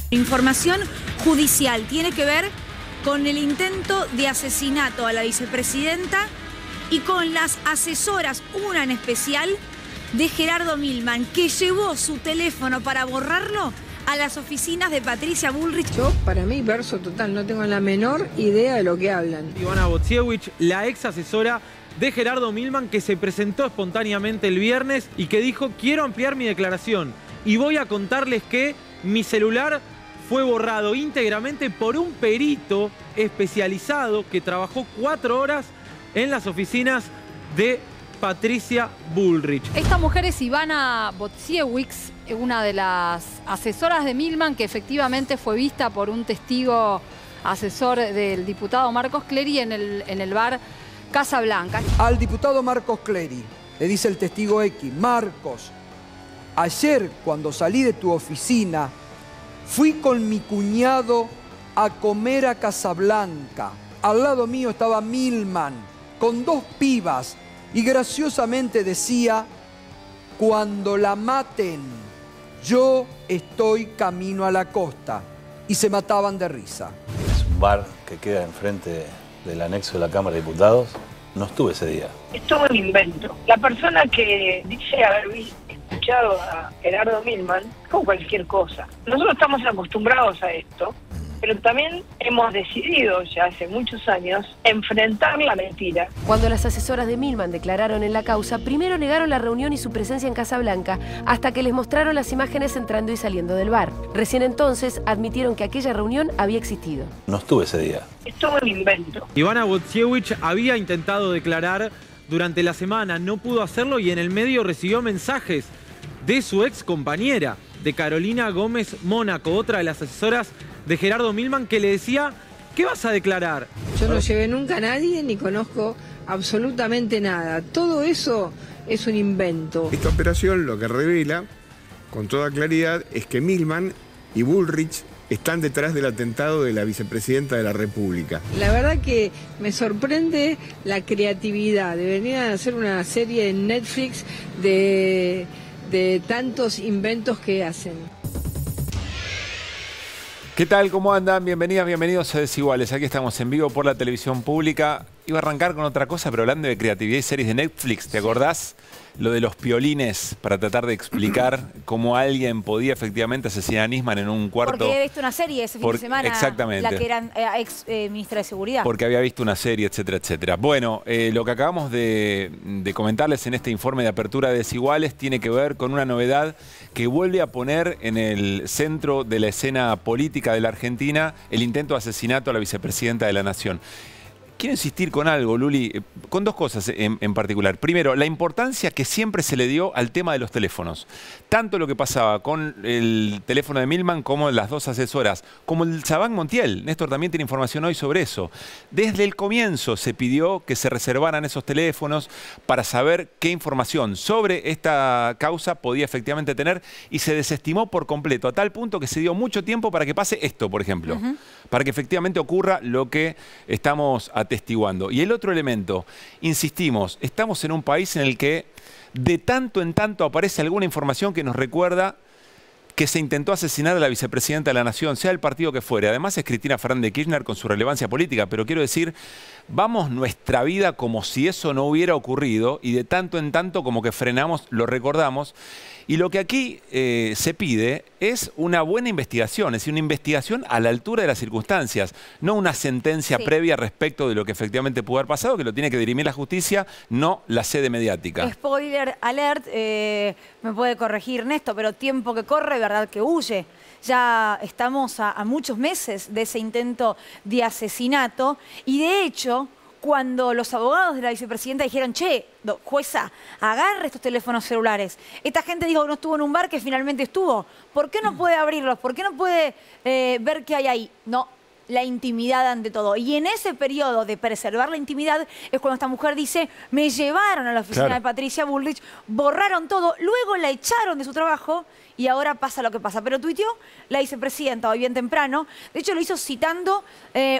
Información judicial tiene que ver con el intento de asesinato a la vicepresidenta y con las asesoras, una en especial, de Gerardo Milman, que llevó su teléfono para borrarlo a las oficinas de Patricia Bullrich. Yo, para mí, verso total, no tengo la menor idea de lo que hablan. Ivana Bocsiewicz, la ex asesora de Gerardo Milman, que se presentó espontáneamente el viernes y que dijo: quiero ampliar mi declaración y voy a contarles que mi celular fue borrado íntegramente por un perito especializado que trabajó 4 horas en las oficinas de Patricia Bullrich. Esta mujer es Ivana Bocsiewicz, una de las asesoras de Milman, que efectivamente fue vista por un testigo asesor del diputado Marcos Clery en el bar Casa Blanca. Al diputado Marcos Clery le dice el testigo X: Marcos, ayer cuando salí de tu oficina fui con mi cuñado a comer a Casablanca. Al lado mío estaba Milman con 2 pibas y graciosamente decía: cuando la maten, yo estoy camino a la costa. Y se mataban de risa. Es un bar que queda enfrente del anexo de la Cámara de Diputados. No estuve ese día. Es todo un invento. La persona que dice haber escuchado a Gerardo Milman, como cualquier cosa. Nosotros estamos acostumbrados a esto, pero también hemos decidido ya hace muchos años enfrentar la mentira. Cuando las asesoras de Milman declararon en la causa, primero negaron la reunión y su presencia en Casa Blanca, hasta que les mostraron las imágenes entrando y saliendo del bar. Recién entonces admitieron que aquella reunión había existido. No estuve ese día. Es todo un invento. Ivana Bocsiewicz había intentado declarar durante la semana, no pudo hacerlo y en el medio recibió mensajes de su ex compañera, de Carolina Gómez Mónaco, otra de las asesoras de Gerardo Milman, que le decía: ¿qué vas a declarar? Yo no llevé nunca a nadie ni conozco absolutamente nada. Todo eso es un invento. Esta operación lo que revela con toda claridad es que Milman y Bullrich están detrás del atentado de la vicepresidenta de la República. La verdad que me sorprende la creatividad. Deberían hacer una serie en Netflix de tantos inventos que hacen. ¿Qué tal? ¿Cómo andan? Bienvenidas, bienvenidos a Desiguales. Aquí estamos en vivo por la televisión pública. Iba a arrancar con otra cosa, pero hablando de creatividad y series de Netflix, ¿te acordás? Lo de los piolines, para tratar de explicar cómo alguien podía efectivamente asesinar a Nisman en un cuarto. Porque había visto una serie ese fin de semana. Exactamente. La que era ex ministra de Seguridad. Porque había visto una serie, etcétera, etcétera. Bueno, lo que acabamos de comentarles en este informe de apertura de Desiguales tiene que ver con una novedad que vuelve a poner en el centro de la escena política de la Argentina el intento de asesinato a la vicepresidenta de la Nación. Quiero insistir con algo, Luli, con 2 cosas en particular. Primero, la importancia que siempre se le dio al tema de los teléfonos. Tanto lo que pasaba con el teléfono de Milman como las 2 asesoras, como el Chabán Montiel. Néstor también tiene información hoy sobre eso. Desde el comienzo se pidió que se reservaran esos teléfonos para saber qué información sobre esta causa podía efectivamente tener y se desestimó por completo, a tal punto que se dio mucho tiempo para que pase esto, por ejemplo. Para que efectivamente ocurra lo que estamos atestiguando. Y el otro elemento, insistimos, estamos en un país en el que de tanto en tanto aparece alguna información que nos recuerda que se intentó asesinar a la vicepresidenta de la Nación, sea el partido que fuere. Además es Cristina Fernández de Kirchner con su relevancia política, pero quiero decir, vamos nuestra vida como si eso no hubiera ocurrido y de tanto en tanto como que frenamos, lo recordamos. Y lo que aquí se pide es una buena investigación, es decir, una investigación a la altura de las circunstancias, no una sentencia previa respecto de lo que efectivamente pudo haber pasado, que lo tiene que dirimir la justicia, no la sede mediática. Spoiler alert, me puede corregir Néstor, pero tiempo que corre, verdad que huye. Ya estamos a muchos meses de ese intento de asesinato y de hecho, cuando los abogados de la vicepresidenta dijeron: che, jueza, agarre estos teléfonos celulares. Esta gente dijo que no estuvo en un bar, que finalmente estuvo. ¿Por qué no puede abrirlos? ¿Por qué no puede ver qué hay ahí? No, la intimidad ante todo. Y en ese periodo de preservar la intimidad es cuando esta mujer dice: me llevaron a la oficina de Patricia Bullrich, borraron todo, luego la echaron de su trabajo y ahora pasa lo que pasa. Pero tuiteó la vicepresidenta hoy bien temprano. De hecho, lo hizo citando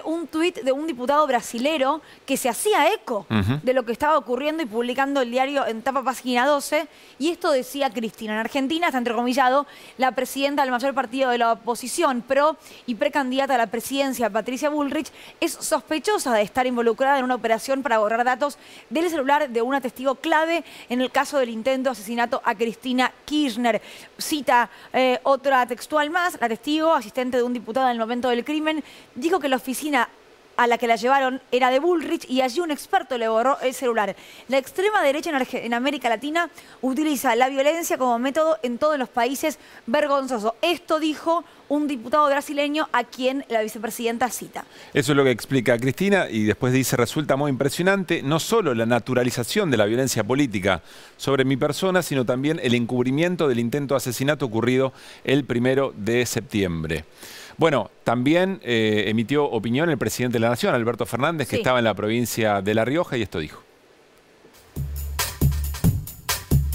un tuit de un diputado brasilero que se hacía eco de lo que estaba ocurriendo y publicando el diario en tapa página 12. Y esto decía Cristina. En Argentina, está entrecomillado, la presidenta del mayor partido de la oposición, pro y precandidata a la presidencia, Patricia Bullrich, es sospechosa de estar involucrada en una operación para borrar datos del celular de una testigo clave en el caso del intento de asesinato a Cristina Kirchner. Cita otra textual más, la testigo, asistente de un diputado en el momento del crimen, dijo que la oficina a la que la llevaron era de Bullrich y allí un experto le borró el celular. La extrema derecha en América Latina utiliza la violencia como método en todos los países, vergonzoso. Esto dijo un diputado brasileño a quien la vicepresidenta cita. Eso es lo que explica Cristina y después dice, resulta muy impresionante no solo la naturalización de la violencia política sobre mi persona, sino también el encubrimiento del intento de asesinato ocurrido el 1 de septiembre. Bueno, también emitió opinión el presidente de la Nación, Alberto Fernández, que estaba en la provincia de La Rioja, y esto dijo.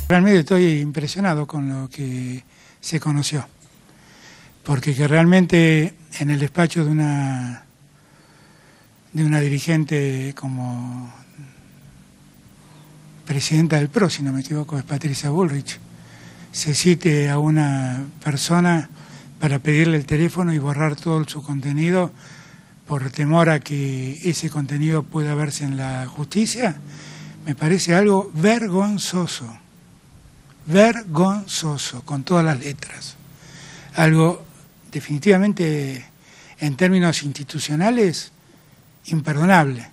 Realmente estoy impresionado con lo que se conoció, porque que realmente en el despacho de una dirigente como presidenta del PRO, si no me equivoco, es Patricia Bullrich, se cite a una persona para pedirle el teléfono y borrar todo su contenido por temor a que ese contenido pueda verse en la justicia, me parece algo vergonzoso. Vergonzoso, con todas las letras. Algo definitivamente, en términos institucionales, imperdonable.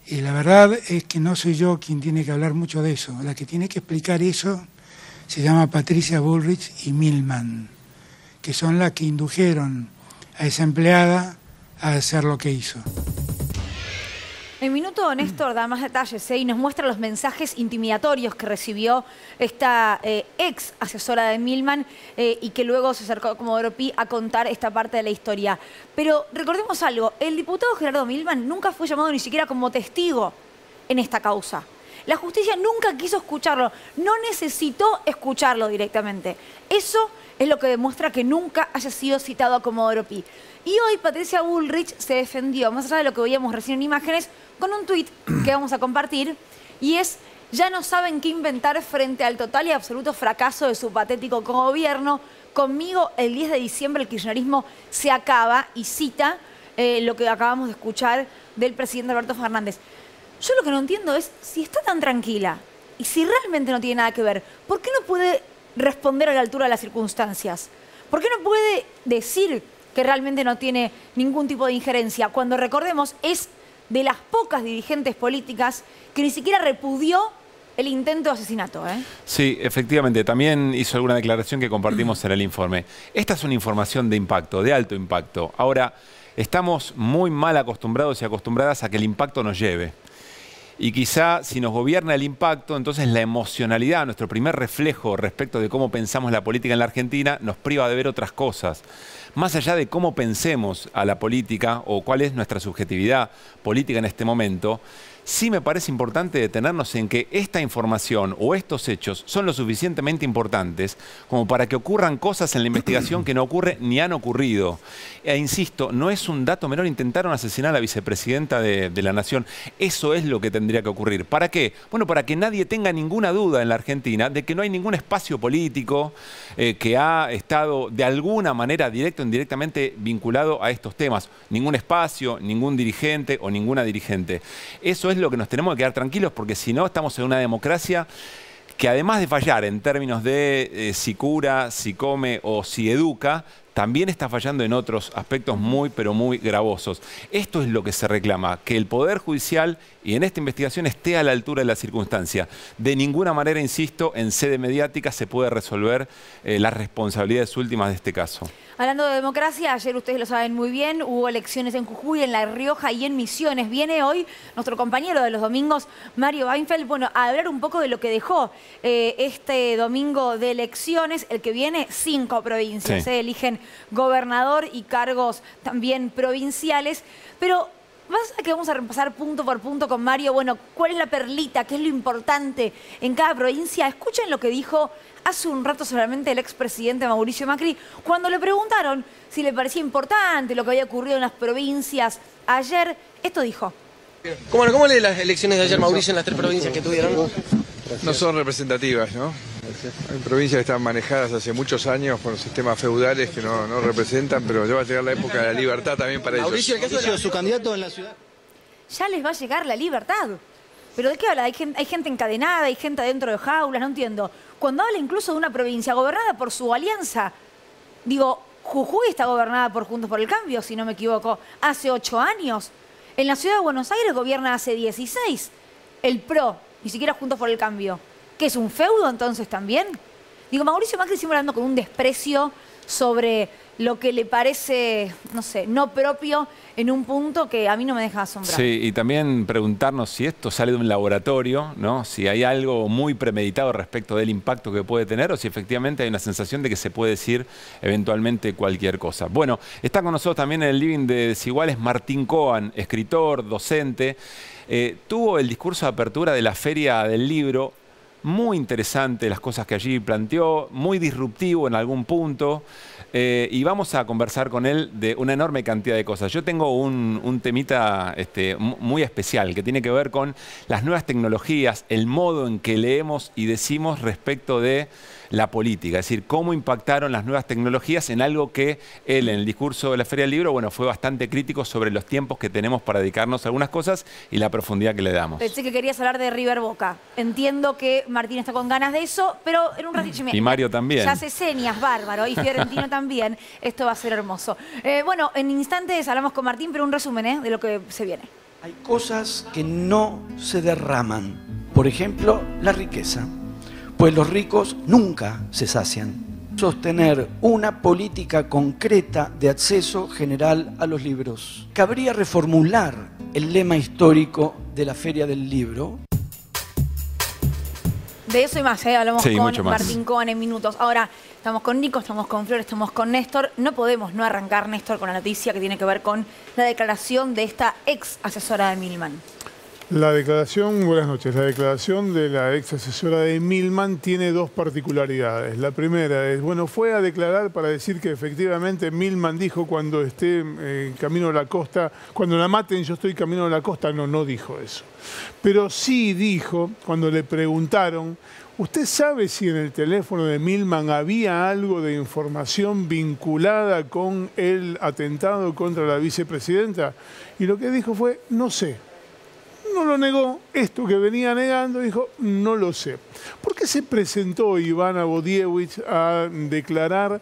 Y la verdad es que no soy yo quien tiene que hablar mucho de eso. La que tiene que explicar eso se llama Patricia Bullrich y Milman, que son las que indujeron a esa empleada a hacer lo que hizo. En minuto, Néstor da más detalles y nos muestra los mensajes intimidatorios que recibió esta ex asesora de Milman y que luego se acercó a Comodoro Pi a contar esta parte de la historia. Pero recordemos algo, el diputado Gerardo Milman nunca fue llamado ni siquiera como testigo en esta causa. La justicia nunca quiso escucharlo, no necesitó escucharlo directamente. Eso es lo que demuestra que nunca haya sido citado a Comodoro Pi. Y hoy Patricia Bullrich se defendió, más allá de lo que veíamos recién en imágenes, con un tuit que vamos a compartir, y es: ya no saben qué inventar frente al total y absoluto fracaso de su patético gobierno. Conmigo el 10 de diciembre el kirchnerismo se acaba, y cita lo que acabamos de escuchar del presidente Alberto Fernández. Yo lo que no entiendo es, si está tan tranquila y si realmente no tiene nada que ver, ¿por qué no puede responder a la altura de las circunstancias? ¿Por qué no puede decir que realmente no tiene ningún tipo de injerencia, cuando, recordemos, es de las pocas dirigentes políticas que ni siquiera repudió el intento de asesinato? Sí, efectivamente. También hizo alguna declaración que compartimos en el informe. Esta es una información de impacto, de alto impacto. Ahora, estamos muy mal acostumbrados y acostumbradas a que el impacto nos lleve. Y quizá si nos gobierna el impacto, entonces la emocionalidad, nuestro primer reflejo respecto de cómo pensamos la política en la Argentina, nos priva de ver otras cosas. Más allá de cómo pensemos a la política o cuál es nuestra subjetividad política en este momento, sí me parece importante detenernos en que esta información o estos hechos son lo suficientemente importantes como para que ocurran cosas en la investigación que no ocurren ni han ocurrido. E insisto, no es un dato menor, intentaron asesinar a la vicepresidenta de la Nación. Eso es lo que tendría que ocurrir. ¿Para qué? Bueno, para que nadie tenga ninguna duda en la Argentina de que no hay ningún espacio político que ha estado de alguna manera directo o indirectamente vinculado a estos temas. Ningún espacio, ningún dirigente o ninguna dirigente. Eso es lo que nos tenemos que quedar tranquilos, porque si no estamos en una democracia que, además de fallar en términos de si cura, si come o si educa, también está fallando en otros aspectos muy, pero muy gravosos. Esto es lo que se reclama, que el Poder Judicial y en esta investigación esté a la altura de la circunstancia. De ninguna manera, insisto, en sede mediática se puede resolver las responsabilidades últimas de este caso. Hablando de democracia, ayer ustedes lo saben muy bien, hubo elecciones en Jujuy, en La Rioja y en Misiones. Viene hoy nuestro compañero de los domingos, Mario Weinfeld, bueno, a hablar un poco de lo que dejó este domingo de elecciones. El que viene, 5 provincias, sí. Eligen gobernador y cargos también provinciales. Pero Más allá que vamos a repasar punto por punto con Mario, bueno, ¿cuál es la perlita? ¿Qué es lo importante en cada provincia? Escuchen lo que dijo hace un rato solamente el expresidente Mauricio Macri cuando le preguntaron si le parecía importante lo que había ocurrido en las provincias ayer. Esto dijo. ¿Cómo lee las elecciones de ayer, Mauricio, en las 3 provincias que tuvieron? No son representativas, ¿no? Hay provincias que están manejadas hace muchos años por sistemas feudales que no representan, pero ya va a llegar la época de la libertad también para ellos. Mauricio, ¿el caso de su candidato en la ciudad? Ya les va a llegar la libertad. ¿Pero de qué habla? Hay gente encadenada, hay gente adentro de jaulas, no entiendo. Cuando habla incluso de una provincia gobernada por su alianza, digo, Jujuy está gobernada por Juntos por el Cambio, si no me equivoco, hace 8 años. En la ciudad de Buenos Aires gobierna hace 16. El PRO, ni siquiera Juntos por el Cambio. ¿Qué es un feudo entonces también? Digo, Mauricio Macri siempre hablando con un desprecio sobre lo que le parece, no sé, no propio en un punto que a mí no me deja asombrar. Sí, y también preguntarnos si esto sale de un laboratorio, ¿no? Si hay algo muy premeditado respecto del impacto que puede tener o si efectivamente hay una sensación de que se puede decir eventualmente cualquier cosa. Bueno, está con nosotros también en el living de Desiguales Martín Coan, escritor, docente. Tuvo el discurso de apertura de la Feria del Libro. Muy interesante las cosas que allí planteó, muy disruptivo en algún punto. Y vamos a conversar con él de una enorme cantidad de cosas. Yo tengo un temita muy especial que tiene que ver con las nuevas tecnologías, el modo en que leemos y decimos respecto de la política. Es decir, cómo impactaron las nuevas tecnologías en algo que él, en el discurso de la Feria del Libro, bueno, fue bastante crítico sobre los tiempos que tenemos para dedicarnos a algunas cosas y la profundidad que le damos. Pensé que querías hablar de River Boca. Entiendo que Martín está con ganas de eso, pero en un ratito... Y Mario también. Ya hace señas, bárbaro, y Fiorentino también. Esto va a ser hermoso. Bueno, en instantes hablamos con Martín, pero un resumen de lo que se viene. Hay cosas que no se derraman. Por ejemplo, la riqueza. Pues los ricos nunca se sacian. Sostener una política concreta de acceso general a los libros. Cabría reformular el lema histórico de la Feria del Libro. De eso y más, hablamos con más. Martín Coan en minutos. Ahora estamos con Nico, estamos con Flor, estamos con Néstor. No podemos no arrancar, Néstor, con la noticia que tiene que ver con la declaración de esta ex asesora de Milman. La declaración, buenas noches, la declaración de la ex asesora de Milman tiene 2 particularidades. La primera es, bueno, fue a declarar para decir que efectivamente Milman dijo cuando esté camino a la costa, cuando la maten yo estoy camino a la costa. No dijo eso. Pero sí dijo, cuando le preguntaron, ¿usted sabe si en el teléfono de Milman había algo de información vinculada con el atentado contra la vicepresidenta? Y lo que dijo fue, no sé. No lo negó, esto que venía negando, dijo, no lo sé. ¿Por qué se presentó Ivana Bodievich a declarar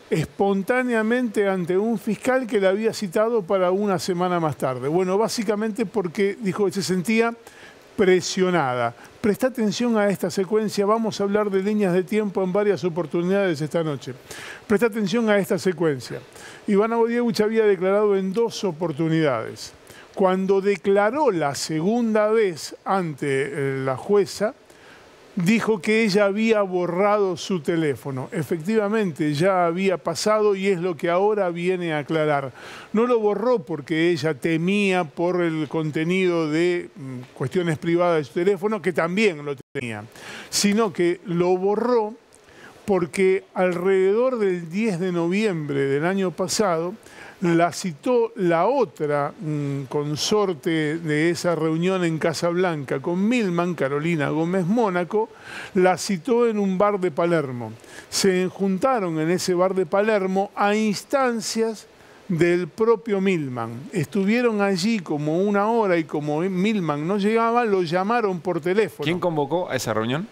espontáneamente ante un fiscal que la había citado para una semana más tarde? Bueno, básicamente porque dijo que se sentía presionada. Presta atención a esta secuencia, vamos a hablar de líneas de tiempo en varias oportunidades esta noche. Presta atención a esta secuencia. Ivana Bodievich había declarado en 2 oportunidades. Cuando declaró la segunda vez ante la jueza, dijo que ella había borrado su teléfono. Efectivamente, ya había pasado y es lo que ahora viene a aclarar. No lo borró porque ella temía por el contenido de cuestiones privadas de su teléfono, que también lo tenía, sino que lo borró porque alrededor del 10 de noviembre del año pasado, la citó la otra consorte de esa reunión en Casablanca con Milman, Carolina Gómez Mónaco, la citó en un bar de Palermo. Se juntaron en ese bar de Palermo a instancias del propio Milman. Estuvieron allí como 1 hora y como Milman no llegaba, lo llamaron por teléfono. ¿Quién convocó a esa reunión?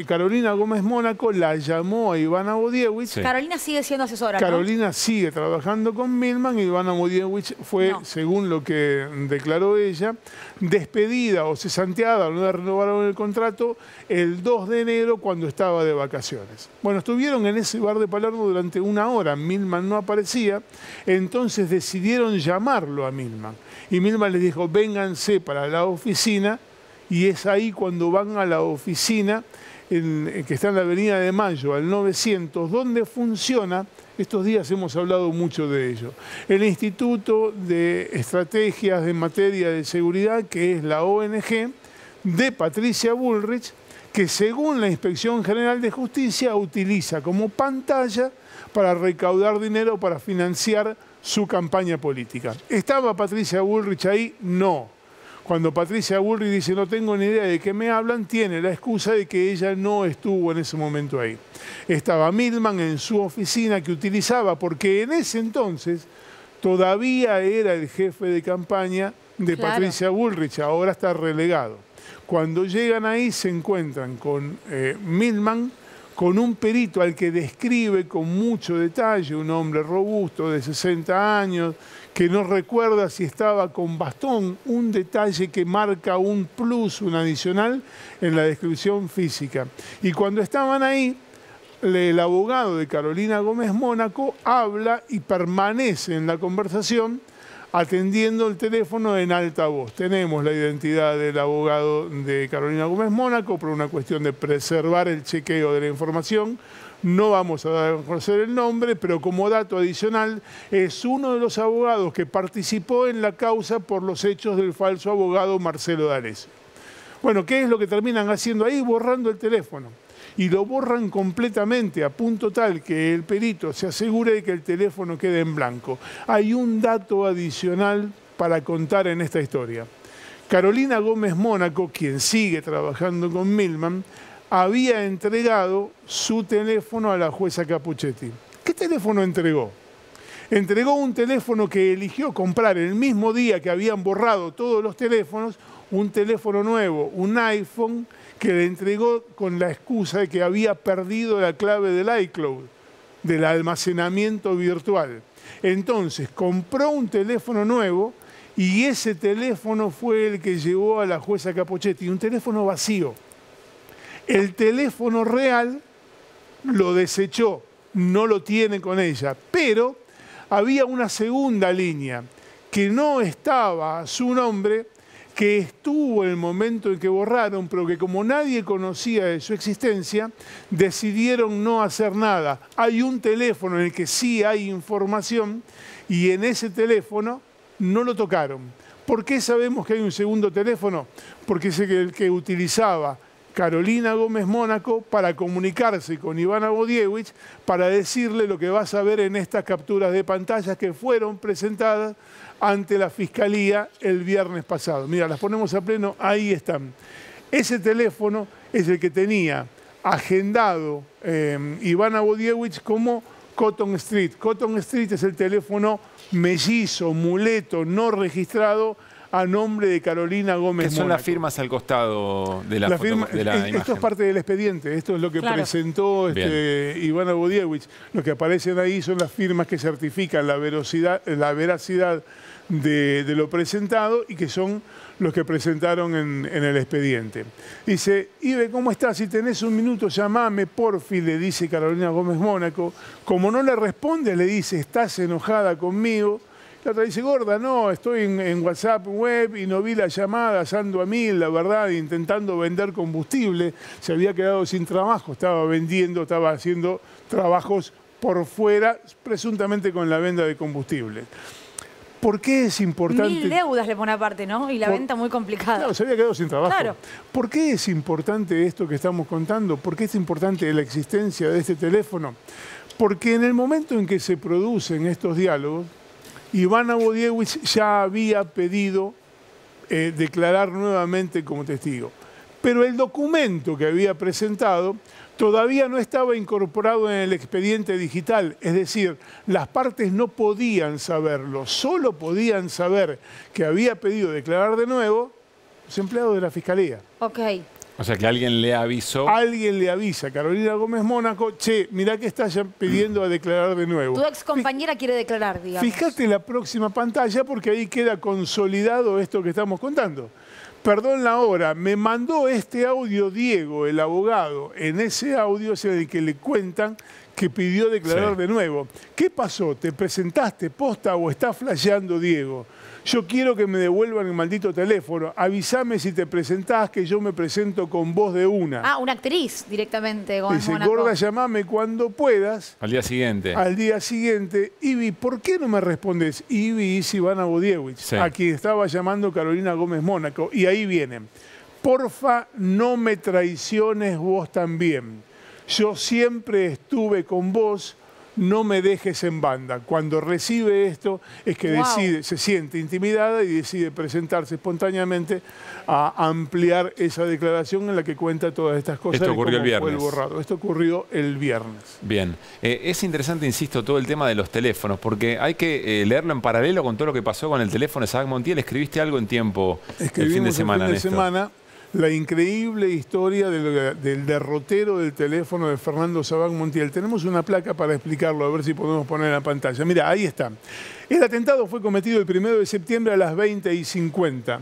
Carolina Gómez Mónaco la llamó a Ivana Bodievich. Sí. Carolina sigue siendo asesora, Carolina sigue trabajando con Milman y Ivana Bodievich fue, según lo que declaró ella, despedida o cesanteada, no le renovaron el contrato el 2 de enero cuando estaba de vacaciones. Bueno, estuvieron en ese bar de Palermo durante 1 hora, Milman no aparecía, entonces decidieron llamarlo a Milman. Y Milman les dijo, vénganse para la oficina. Y es ahí cuando van a la oficina que está en la Avenida de Mayo, al 900, donde funciona Estos días hemos hablado mucho de ello. El Instituto de Estrategias de Materia de Seguridad, que es la ONG de Patricia Bullrich, que según la Inspección General de Justicia utiliza como pantalla para recaudar dinero para financiar su campaña política. ¿Estaba Patricia Bullrich ahí? No. Cuando Patricia Bullrich dice no tengo ni idea de qué me hablan, tiene la excusa de que ella no estuvo en ese momento ahí. Estaba Milman en su oficina que utilizaba, porque en ese entonces todavía era el jefe de campaña de Patricia Bullrich, ahora está relegado. Cuando llegan ahí se encuentran con Milman, con un perito al que describe con mucho detalle, un hombre robusto de 60 años, que no recuerda si estaba con bastón, un detalle que marca un plus, un adicional en la descripción física. Y cuando estaban ahí, el abogado de Carolina Gómez Mónaco habla y permanece en la conversación atendiendo el teléfono en alta voz. Tenemos la identidad del abogado de Carolina Gómez Mónaco por una cuestión de preservar el chequeo de la información. No vamos a dar a conocer el nombre, pero como dato adicional, es uno de los abogados que participó en la causa por los hechos del falso abogado Marcelo D'Alessio. Bueno, ¿qué es lo que terminan haciendo ahí? Borrando el teléfono. Y lo borran completamente a punto tal que el perito se asegure de que el teléfono quede en blanco. Hay un dato adicional para contar en esta historia. Carolina Gómez Mónaco, quien sigue trabajando con Milman, había entregado su teléfono a la jueza Capuchetti. ¿Qué teléfono entregó? Entregó un teléfono que eligió comprar el mismo día que habían borrado todos los teléfonos, un teléfono nuevo, un iPhone, que le entregó con la excusa de que había perdido la clave del iCloud, del almacenamiento virtual. Entonces compró un teléfono nuevo y ese teléfono fue el que llevó a la jueza Capuchetti, un teléfono vacío. El teléfono real lo desechó, no lo tiene con ella, pero había una segunda línea que no estaba a su nombre, que estuvo en el momento en que borraron, pero que como nadie conocía de su existencia, decidieron no hacer nada. Hay un teléfono en el que sí hay información y en ese teléfono no lo tocaron. ¿Por qué sabemos que hay un segundo teléfono? Porque es el que utilizaba Carolina Gómez Mónaco para comunicarse con Ivana Bodiewicz para decirle lo que vas a ver en estas capturas de pantallas que fueron presentadas ante la Fiscalía el viernes pasado. Mira, las ponemos a pleno, ahí están. Ese teléfono es el que tenía agendado Ivana Bodiewicz como Cotton Street. Cotton Street es el teléfono mellizo, muleto, no registrado a nombre de Carolina Gómez Mónaco. ¿Qué son las firmas al costado de la imagen? Esto es parte del expediente, esto es lo que presentó Ivana Bodiewicz. Lo que aparecen ahí son las firmas que certifican la veracidad de lo presentado y que son los que presentaron en el expediente. Dice, Ibe, ¿cómo estás? Si tenés un minuto, llamame, porfi, le dice Carolina Gómez Mónaco. Como no le responde, le dice, ¿estás enojada conmigo? La otra dice, gorda, no, estoy en WhatsApp web y no vi las llamadas, ando a 1000, la verdad, intentando vender combustible. Se había quedado sin trabajo, estaba vendiendo, estaba haciendo trabajos por fuera, presuntamente con la venta de combustible. ¿Por qué es importante? 1000 deudas le pone aparte, ¿no? Y la venta muy complicada. Claro, se había quedado sin trabajo. Claro. ¿Por qué es importante esto que estamos contando? ¿Por qué es importante la existencia de este teléfono? Porque en el momento en que se producen estos diálogos, Ivana Bodiewicz ya había pedido declarar nuevamente como testigo. Pero el documento que había presentado todavía no estaba incorporado en el expediente digital. Es decir, las partes no podían saberlo. Solo podían saber que había pedido declarar de nuevo los empleados de la Fiscalía. Ok. O sea, que alguien le avisó. Alguien le avisa a Carolina Gómez Mónaco, che, mirá que está ya pidiendo a declarar de nuevo. Tu ex compañera quiere declarar, digamos. Fíjate la próxima pantalla porque ahí queda consolidado esto que estamos contando. Perdón la hora, me mandó este audio Diego, el abogado. En ese audio es el que le cuentan que pidió declarar de nuevo. ¿Qué pasó? ¿Te presentaste posta o está flasheando Diego? Yo quiero que me devuelvan el maldito teléfono. Avísame si te presentás, que yo me presento con voz de una. Ah, una actriz directamente. Gómez Dice, Mónaco. gorda, llamame cuando puedas. Al día siguiente. Al día siguiente. Ivy, ¿por qué no me respondes? Ivy es Ivana Bodiewicz, Sí. a quien estaba llamando Carolina Gómez Mónaco. Y ahí vienen. Porfa, no me traiciones vos también. Yo siempre estuve con vos. No me dejes en banda. Cuando recibe esto es que decide, se siente intimidada y decide presentarse espontáneamente a ampliar esa declaración en la que cuenta todas estas cosas. Esto ocurrió el y cómo fue viernes. borrado. Esto ocurrió el viernes. Bien. Es interesante, insisto, todo el tema de los teléfonos, porque hay que leerlo en paralelo con todo lo que pasó con el teléfono de Sabac Montiel. Escribiste algo en Tiempo el fin de semana, Néstor. La increíble historia del derrotero del teléfono de Fernando Sabac Montiel. Tenemos una placa para explicarlo, a ver si podemos poner en la pantalla. Mira, ahí está. El atentado fue cometido el 1 de septiembre a las 20:50.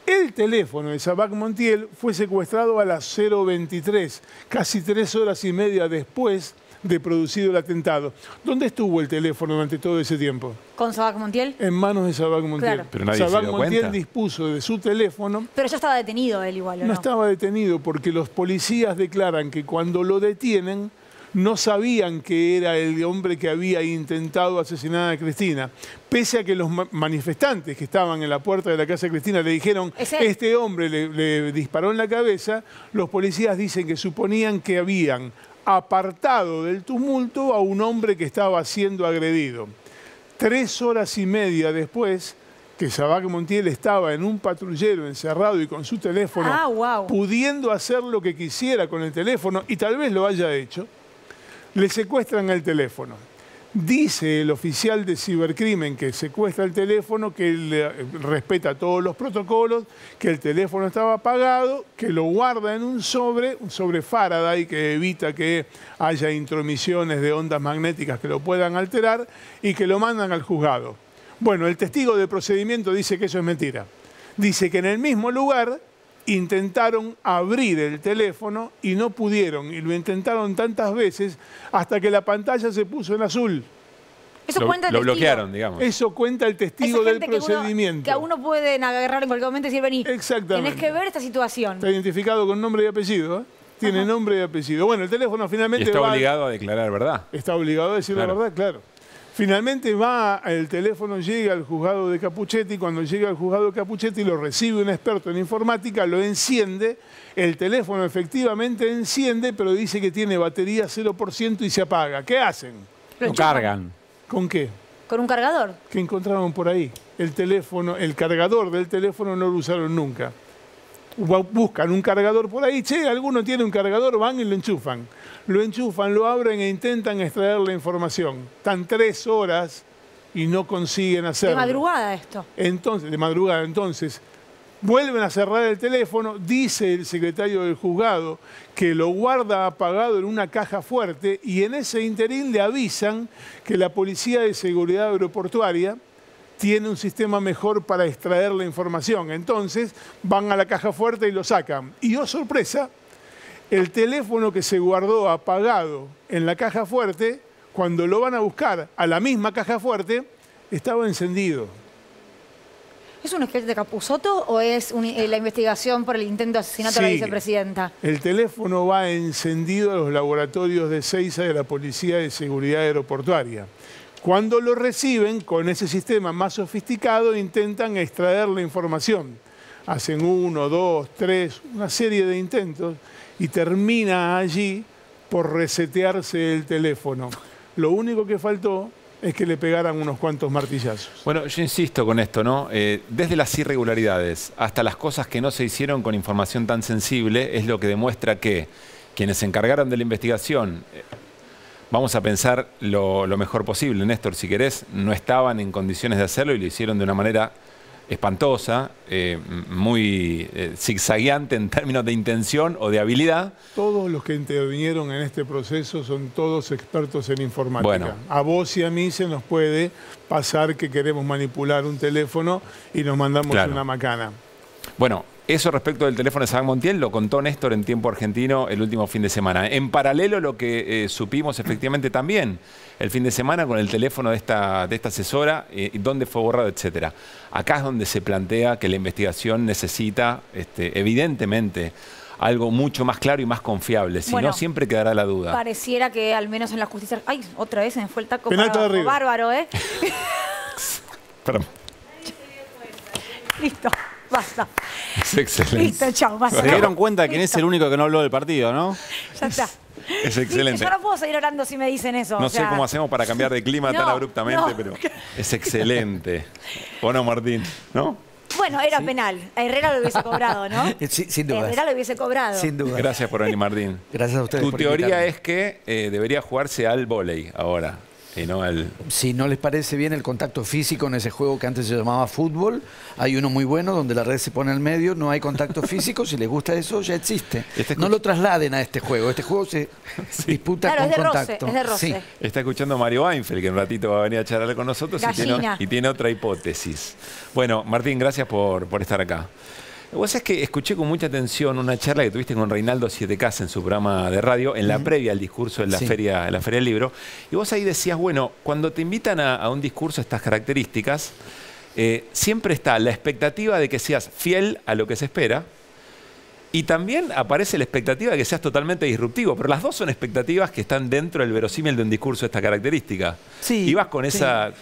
El teléfono de Sabac Montiel fue secuestrado a las 0:23, casi 3 horas y media después de producido el atentado. ¿Dónde estuvo el teléfono durante todo ese tiempo? ¿Con Sabac Montiel? En manos de Sabac Montiel. Claro. Pero nadie se Sabac dio Montiel cuenta. dispuso de su teléfono. Pero ya estaba detenido él igual, ¿o no? No estaba detenido porque los policías declaran que cuando lo detienen no sabían que era el hombre que había intentado asesinar a Cristina. Pese a que los manifestantes que estaban en la puerta de la casa de Cristina le dijeron este hombre le disparó en la cabeza, los policías dicen que suponían que habían apartado del tumulto a un hombre que estaba siendo agredido. 3 horas y media después que Sabac Montiel estaba en un patrullero encerrado y con su teléfono, pudiendo hacer lo que quisiera con el teléfono, y tal vez lo haya hecho, le secuestran el teléfono. Dice el oficial de cibercrimen que secuestra el teléfono, que él respeta todos los protocolos, que el teléfono estaba apagado, que lo guarda en un sobre Faraday que evita que haya intromisiones de ondas magnéticas que lo puedan alterar, y que lo mandan al juzgado. Bueno, el testigo de procedimiento dice que eso es mentira. Dice que en el mismo lugar intentaron abrir el teléfono y no pudieron, y lo intentaron tantas veces hasta que la pantalla se puso en azul. Eso cuenta el lo testigo. bloquearon, digamos. Eso cuenta el testigo del procedimiento. Que a uno pueden agarrar en cualquier momento y decir, vení, exactamente, tenés que ver esta situación. Está identificado con nombre y apellido, ¿eh? Tiene nombre y apellido. Bueno, el teléfono finalmente Y está obligado a declarar verdad. Está obligado a decir la verdad, claro. Finalmente el teléfono llega al juzgado de Capuchetti. Cuando llega al juzgado de Capuchetti lo recibe un experto en informática, lo enciende. El teléfono efectivamente enciende, pero dice que tiene batería 0% y se apaga. ¿Qué hacen? Lo cargan. ¿Con qué? ¿Con un cargador? ¿Qué encontraron por ahí? El teléfono, el cargador del teléfono no lo usaron nunca. Buscan un cargador por ahí, alguno tiene un cargador, van y lo enchufan. Lo enchufan, lo abren e intentan extraer la información. Están 3 horas y no consiguen hacerlo. De madrugada esto. Entonces, vuelven a cerrar el teléfono. Dice el secretario del juzgado que lo guarda apagado en una caja fuerte, y en ese interín le avisan que la Policía de Seguridad Aeroportuaria tiene un sistema mejor para extraer la información. Entonces van a la caja fuerte y lo sacan. Y oh sorpresa, el teléfono que se guardó apagado en la caja fuerte, cuando lo van a buscar a la misma caja fuerte, estaba encendido. ¿Es un sketch de Capusotto o es la investigación por el intento de asesinato de la vicepresidenta? El teléfono va encendido a los laboratorios de Seiza de la Policía de Seguridad Aeroportuaria. Cuando lo reciben, con ese sistema más sofisticado, intentan extraer la información. Hacen 1, 2, 3, una serie de intentos, y termina allí por resetearse el teléfono. Lo único que faltó es que le pegaran unos cuantos martillazos. Bueno, yo insisto con esto, ¿no? Desde las irregularidades hasta las cosas que no se hicieron con información tan sensible, es lo que demuestra que quienes se encargaron de la investigación, vamos a pensar lo mejor posible, Néstor, si querés, no estaban en condiciones de hacerlo y lo hicieron de una manera espantosa, muy zigzagueante en términos de intención o de habilidad. Todos los que intervinieron en este proceso son todos expertos en informática. Bueno. A vos y a mí se nos puede pasar que queremos manipular un teléfono y nos mandamos una macana. Bueno, Eso respecto del teléfono de Sabac Montiel lo contó Néstor en Tiempo Argentino el último fin de semana. En paralelo, lo que supimos efectivamente también el fin de semana con el teléfono de esta asesora, dónde fue borrado, etcétera. Acá es donde se plantea que la investigación necesita, evidentemente, algo mucho más claro y más confiable. Si no, siempre quedará la duda. Pareciera que al menos en la justicia... ¡Ay! Otra vez se me fue el taco. Bárbaro, ¿eh? Perdón. Listo. Basta. Es excelente. Listo, chao, basta. Se dieron cuenta de quién es el único que no habló del partido, ¿no? Ya está. Es excelente. Yo no puedo seguir orando si me dicen eso. No sé cómo hacemos para cambiar de clima tan abruptamente, pero es excelente. ¿O no, Martín? ¿No? Bueno, era penal. A Herrera lo hubiese cobrado, ¿no? Sí, sin duda. Herrera lo hubiese cobrado. Sin duda. Gracias por venir, Martín. Gracias a ustedes. Tu teoría es que debería jugarse al vóley ahora. Y no al... Si no les parece bien el contacto físico en ese juego que antes se llamaba fútbol, hay uno muy bueno donde la red se pone al medio, no hay contacto físico, si les gusta eso ya existe. No lo trasladen a este juego se disputa con contacto. Es de roce. Sí. Está escuchando Mario Weinfeld, que en un ratito va a venir a charlar con nosotros y tiene otra hipótesis. Bueno, Martín, gracias por estar acá. Vos sabés que escuché con mucha atención una charla que tuviste con Reinaldo Sietecas en su programa de radio, en la previa al discurso de la feria del libro. Y vos ahí decías, bueno, cuando te invitan a un discurso de estas características, siempre está la expectativa de que seas fiel a lo que se espera. Y también aparece la expectativa de que seas totalmente disruptivo. Pero las dos son expectativas que están dentro del verosímil de un discurso de esta característica. Sí, ibas con esa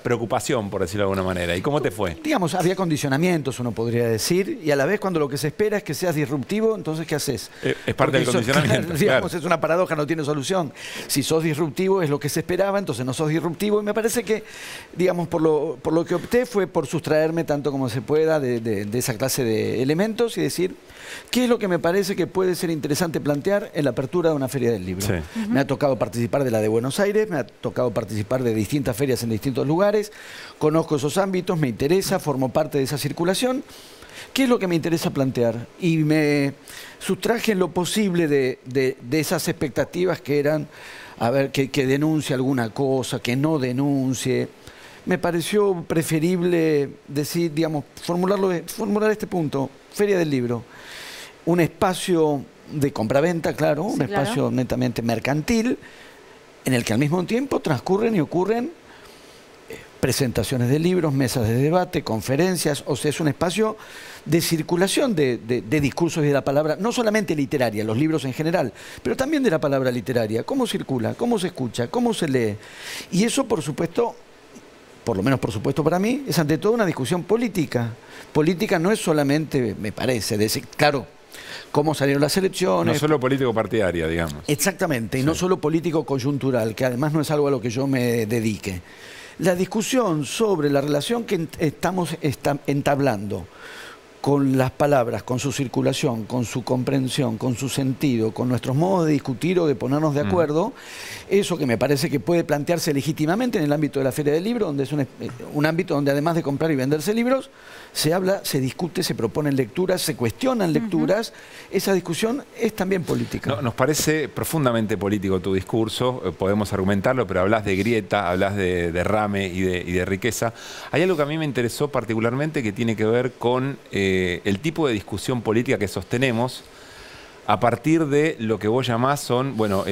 preocupación, por decirlo de alguna manera. ¿Y cómo te fue? Digamos, había condicionamientos, uno podría decir. Y a la vez, cuando lo que se espera es que seas disruptivo, entonces, ¿qué haces? Es parte del condicionamiento. Digamos, es una paradoja, no tiene solución. Si sos disruptivo es lo que se esperaba, entonces no sos disruptivo. Y me parece que, digamos, por lo que opté fue por sustraerme tanto como se pueda de esa clase de elementos y decir... ¿Qué es lo que me parece que puede ser interesante plantear en la apertura de una feria del libro? Sí. Me ha tocado participar de la de Buenos Aires, me ha tocado participar de distintas ferias en distintos lugares, conozco esos ámbitos, me interesa, formo parte de esa circulación. ¿Qué es lo que me interesa plantear? Y me sustraje en lo posible de esas expectativas que eran, a ver, que denuncie alguna cosa, que no denuncie. Me pareció preferible decir, digamos, formular este punto, Feria del Libro. Un espacio de compraventa, claro, un espacio netamente mercantil, en el que al mismo tiempo transcurren y ocurren presentaciones de libros, mesas de debate, conferencias, o sea, es un espacio de circulación de discursos y de la palabra, no solamente literaria, los libros en general, pero también de la palabra literaria, cómo circula, cómo se escucha, cómo se lee. Y eso, por supuesto, por lo menos por supuesto para mí, es ante todo una discusión política. Política no es solamente, me parece, decir, claro, cómo salieron las elecciones. No solo político partidaria, digamos. Exactamente, y no solo político coyuntural, que además no es algo a lo que yo me dedique. La discusión sobre la relación que estamos entablando con las palabras, con su circulación, con su comprensión, con su sentido, con nuestros modos de discutir o de ponernos de acuerdo, eso que me parece que puede plantearse legítimamente en el ámbito de la Feria del Libro, donde es un ámbito donde además de comprar y venderse libros, se habla, se discute, se proponen lecturas, se cuestionan lecturas. Esa discusión es también política. No, nos parece profundamente político tu discurso, podemos argumentarlo, pero hablas de grieta, hablas de derrame y de riqueza. Hay algo que a mí me interesó particularmente que tiene que ver con el tipo de discusión política que sostenemos a partir de lo que vos llamás son, bueno,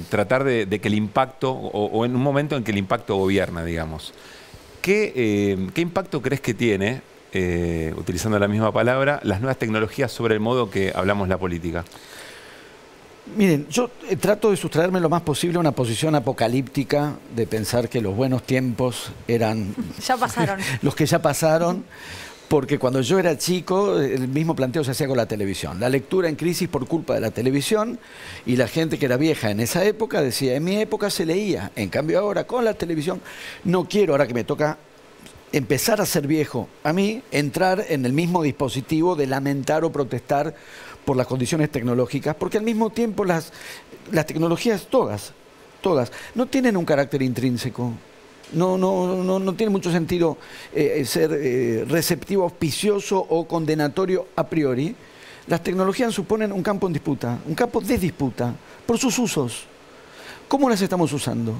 tratar de que el impacto, o en un momento en que el impacto gobierna, digamos. ¿Qué impacto crees que tiene, utilizando la misma palabra, las nuevas tecnologías sobre el modo que hablamos la política? Miren, yo trato de sustraerme lo más posible a una posición apocalíptica de pensar que los buenos tiempos eran... Ya pasaron. Los que ya pasaron. Porque cuando yo era chico, el mismo planteo se hacía con la televisión. La lectura en crisis por culpa de la televisión, y la gente que era vieja en esa época decía, en mi época se leía, en cambio ahora con la televisión no quiero, ahora que me toca empezar a ser viejo, a mí entrar en el mismo dispositivo de lamentar o protestar por las condiciones tecnológicas, porque al mismo tiempo las tecnologías todas, no tienen un carácter intrínseco. No tiene mucho sentido ser receptivo, auspicioso o condenatorio a priori. Las tecnologías suponen un campo en disputa, un campo de disputa por sus usos. ¿Cómo las estamos usando?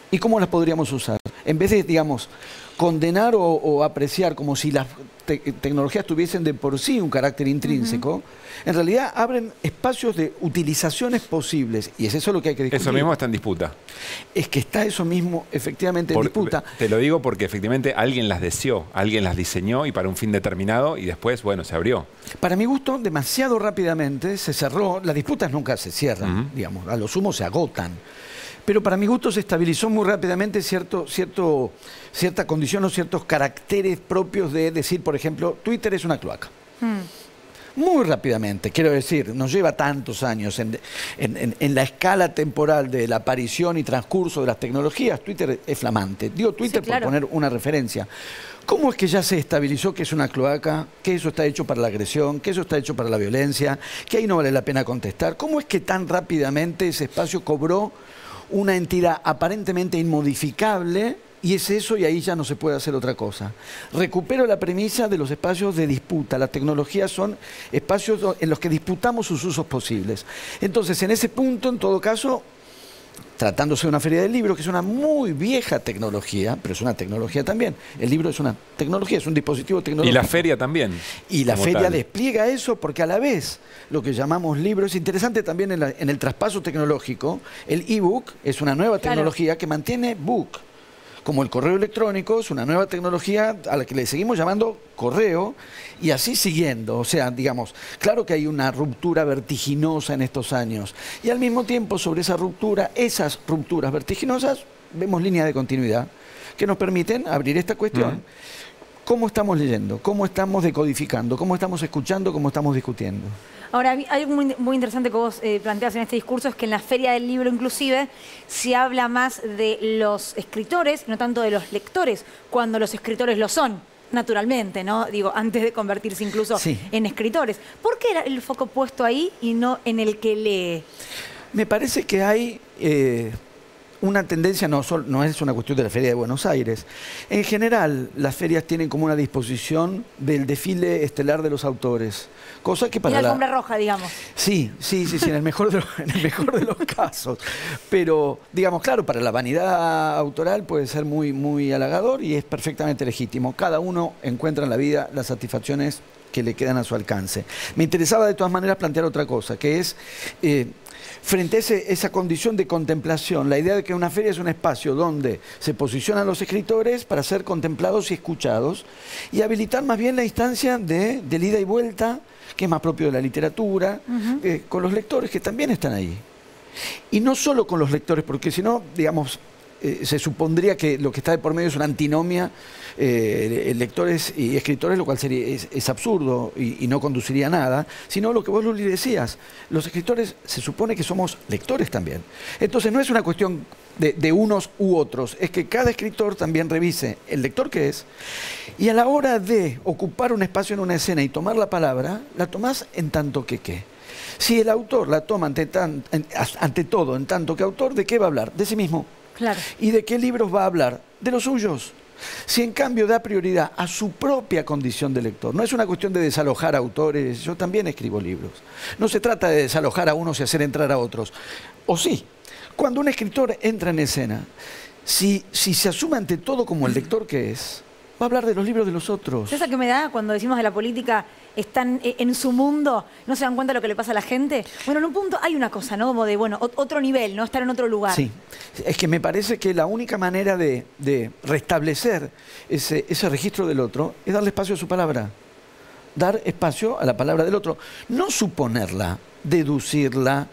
¿Y cómo las podríamos usar? en vez de, digamos, condenar o apreciar como si las tecnologías tuviesen de por sí un carácter intrínseco, en realidad abren espacios de utilizaciones posibles. Y es eso lo que hay que discutir. Eso mismo está en disputa. Es que está eso mismo efectivamente en disputa. Te lo digo porque efectivamente alguien las deseó, alguien las diseñó y para un fin determinado y después, bueno, se abrió. Para mi gusto, demasiado rápidamente se cerró. Las disputas nunca se cierran, digamos, a lo sumo se agotan. Pero para mi gusto se estabilizó muy rápidamente cierta condición o ciertos caracteres propios de decir, por ejemplo, Twitter es una cloaca. Muy rápidamente, quiero decir, nos lleva tantos años en la escala temporal de la aparición y transcurso de las tecnologías. Twitter es flamante. Digo Twitter por poner una referencia. ¿Cómo es que ya se estabilizó que es una cloaca, que eso está hecho para la agresión, que eso está hecho para la violencia, que ahí no vale la pena contestar? ¿Cómo es que tan rápidamente ese espacio cobró una entidad aparentemente inmodificable y es eso y ahí ya no se puede hacer otra cosa? Recupero la premisa de los espacios de disputa. Las tecnologías son espacios en los que disputamos sus usos posibles. Entonces, en ese punto, en todo caso, tratándose de una feria del libro, que es una muy vieja tecnología, pero es una tecnología también. El libro es una tecnología, es un dispositivo tecnológico. Y la feria también. Y la feria despliega eso porque a la vez lo que llamamos libro es interesante también en el traspaso tecnológico. El ebook es una nueva tecnología que mantiene book. Como el correo electrónico es una nueva tecnología a la que le seguimos llamando correo y así siguiendo. O sea, digamos, claro que hay una ruptura vertiginosa en estos años y al mismo tiempo sobre esa ruptura, esas rupturas vertiginosas, vemos líneas de continuidad que nos permiten abrir esta cuestión. ¿Cómo estamos leyendo? ¿Cómo estamos decodificando? ¿Cómo estamos escuchando? ¿Cómo estamos discutiendo? Ahora, algo muy interesante que vos planteas en este discurso es que en la Feria del Libro inclusive se habla más de los escritores, no tanto de los lectores, cuando los escritores lo son, naturalmente, ¿no? Digo, antes de convertirse incluso en escritores. ¿Por qué era el foco puesto ahí y no en el que lee? Me parece que hay una tendencia, no es una cuestión de la Feria de Buenos Aires. En general, las ferias tienen como una disposición del desfile estelar de los autores. Cosa que para la alfombra roja, digamos. Sí, en el mejor de los casos. Pero, digamos, claro, para la vanidad autoral puede ser muy, muy halagador y es perfectamente legítimo. Cada uno encuentra en la vida las satisfacciones que le quedan a su alcance. Me interesaba de todas maneras plantear otra cosa, que es frente a esa condición de contemplación, la idea de que una feria es un espacio donde se posicionan los escritores para ser contemplados y escuchados y habilitar más bien la instancia del ida y vuelta, que es más propio de la literatura, con los lectores que también están ahí. Y no solo con los lectores, porque si no, digamos, se supondría que lo que está de por medio es una antinomia lectores y escritores, lo cual es absurdo y no conduciría a nada, sino lo que vos, Luli, decías, los escritores se supone que somos lectores también. Entonces no es una cuestión de unos u otros, es que cada escritor también revise el lector que es y a la hora de ocupar un espacio en una escena y tomar la palabra, la tomás en tanto que qué. Si el autor la toma ante todo en tanto que autor, ¿de qué va a hablar? De sí mismo. Claro. ¿Y de qué libros va a hablar? De los suyos. Si en cambio da prioridad a su propia condición de lector, no es una cuestión de desalojar autores, yo también escribo libros. No se trata de desalojar a unos y hacer entrar a otros. O sí, cuando un escritor entra en escena, si se asume ante todo como el lector que es, va a hablar de los libros de los otros. ¿Esa que me da cuando decimos de la política, están en su mundo, no se dan cuenta de lo que le pasa a la gente? Bueno, en un punto hay una cosa, ¿no? Como de, bueno, otro nivel, ¿no? Estar en otro lugar. Sí, es que me parece que la única manera de restablecer ese registro del otro es darle espacio a su palabra. Dar espacio a la palabra del otro. No suponerla, deducirla,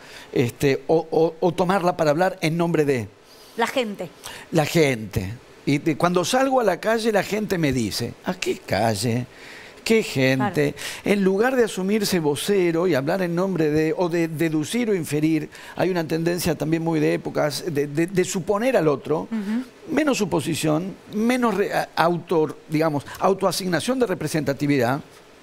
o tomarla para hablar en nombre de... La gente. La gente. Y cuando salgo a la calle, la gente me dice, ¿a qué calle? ¿Qué gente? Claro. En lugar de asumirse vocero y hablar en nombre de, o de deducir o inferir, hay una tendencia también muy de épocas de suponer al otro, menos suposición, menos autoasignación de representatividad,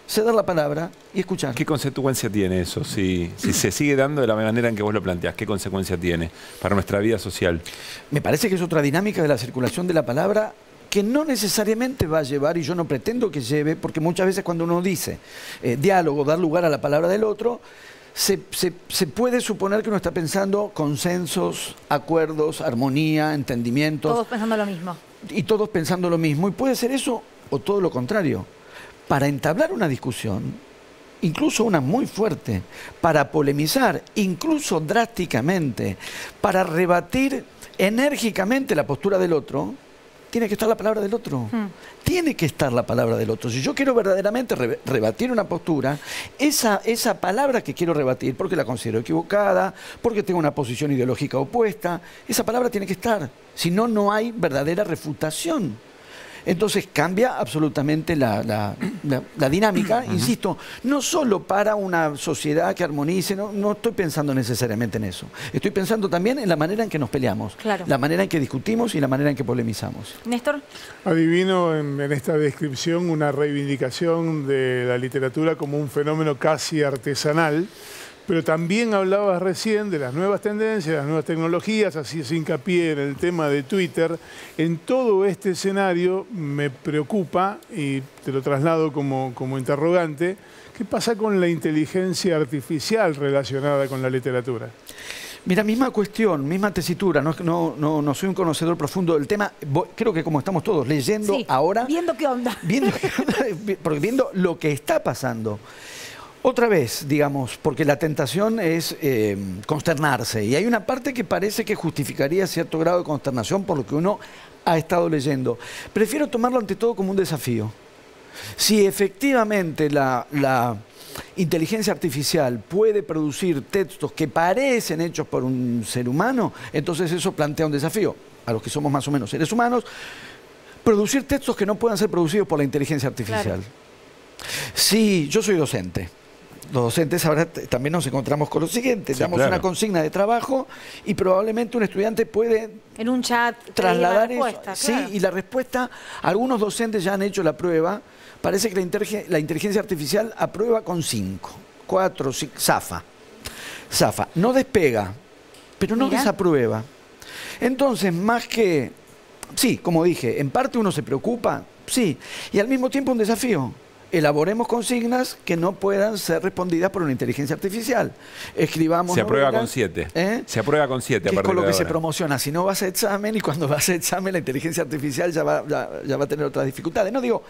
ceder la palabra y escuchar. ¿Qué consecuencia tiene eso? Si se sigue dando de la manera en que vos lo planteás, ¿qué consecuencia tiene para nuestra vida social? Me parece que es otra dinámica de la circulación de la palabra que no necesariamente va a llevar, y yo no pretendo que lleve, porque muchas veces cuando uno dice diálogo, dar lugar a la palabra del otro, se puede suponer que uno está pensando consensos, acuerdos, armonía, entendimientos. Todos pensando lo mismo. y todos pensando lo mismo. Y puede ser eso o todo lo contrario. Para entablar una discusión, incluso una muy fuerte, para polemizar, incluso drásticamente, para rebatir enérgicamente la postura del otro, tiene que estar la palabra del otro. Tiene que estar la palabra del otro. Si yo quiero verdaderamente rebatir una postura, esa palabra que quiero rebatir, porque la considero equivocada, porque tengo una posición ideológica opuesta, esa palabra tiene que estar. Si no, no hay verdadera refutación. Entonces cambia absolutamente la dinámica, insisto, no solo para una sociedad que armonice, no estoy pensando necesariamente en eso. Estoy pensando también en la manera en que nos peleamos, la manera en que discutimos y la manera en que polemizamos. Néstor. Adivino en esta descripción una reivindicación de la literatura como un fenómeno casi artesanal. Pero también hablabas recién de las nuevas tendencias, las nuevas tecnologías, así se hincapié en el tema de Twitter. En todo este escenario me preocupa, y te lo traslado como interrogante, ¿qué pasa con la inteligencia artificial relacionada con la literatura? Mira, misma cuestión, misma tesitura, no soy un conocedor profundo del tema, creo que como estamos todos leyendo ahora... Viendo qué onda. Viendo lo que está pasando. Otra vez, digamos, porque la tentación es consternarse. Y hay una parte que parece que justificaría cierto grado de consternación por lo que uno ha estado leyendo. Prefiero tomarlo ante todo como un desafío. Si efectivamente la inteligencia artificial puede producir textos que parecen hechos por un ser humano, entonces eso plantea un desafío a los que somos más o menos seres humanos, producir textos que no puedan ser producidos por la inteligencia artificial. Claro. Sí, yo soy docente. Los docentes ahora también nos encontramos con lo siguiente, damos una consigna de trabajo y probablemente un estudiante puede en un chat trasladar eso. Claro. Sí, y la respuesta, algunos docentes ya han hecho la prueba, parece que la inteligencia artificial aprueba con 5, 4, 5, zafa. No despega, pero no desaprueba. Entonces, más que, sí, como dije, en parte uno se preocupa, sí, y al mismo tiempo un desafío. Elaboremos consignas que no puedan ser respondidas por una inteligencia artificial. Escribamos Se aprueba novelas, con 7. Se aprueba con 7 a que es partir con lo de que ahora. se promociona. Si no vas a examen, y cuando vas a examen la inteligencia artificial ya va a tener otras dificultades. No digo,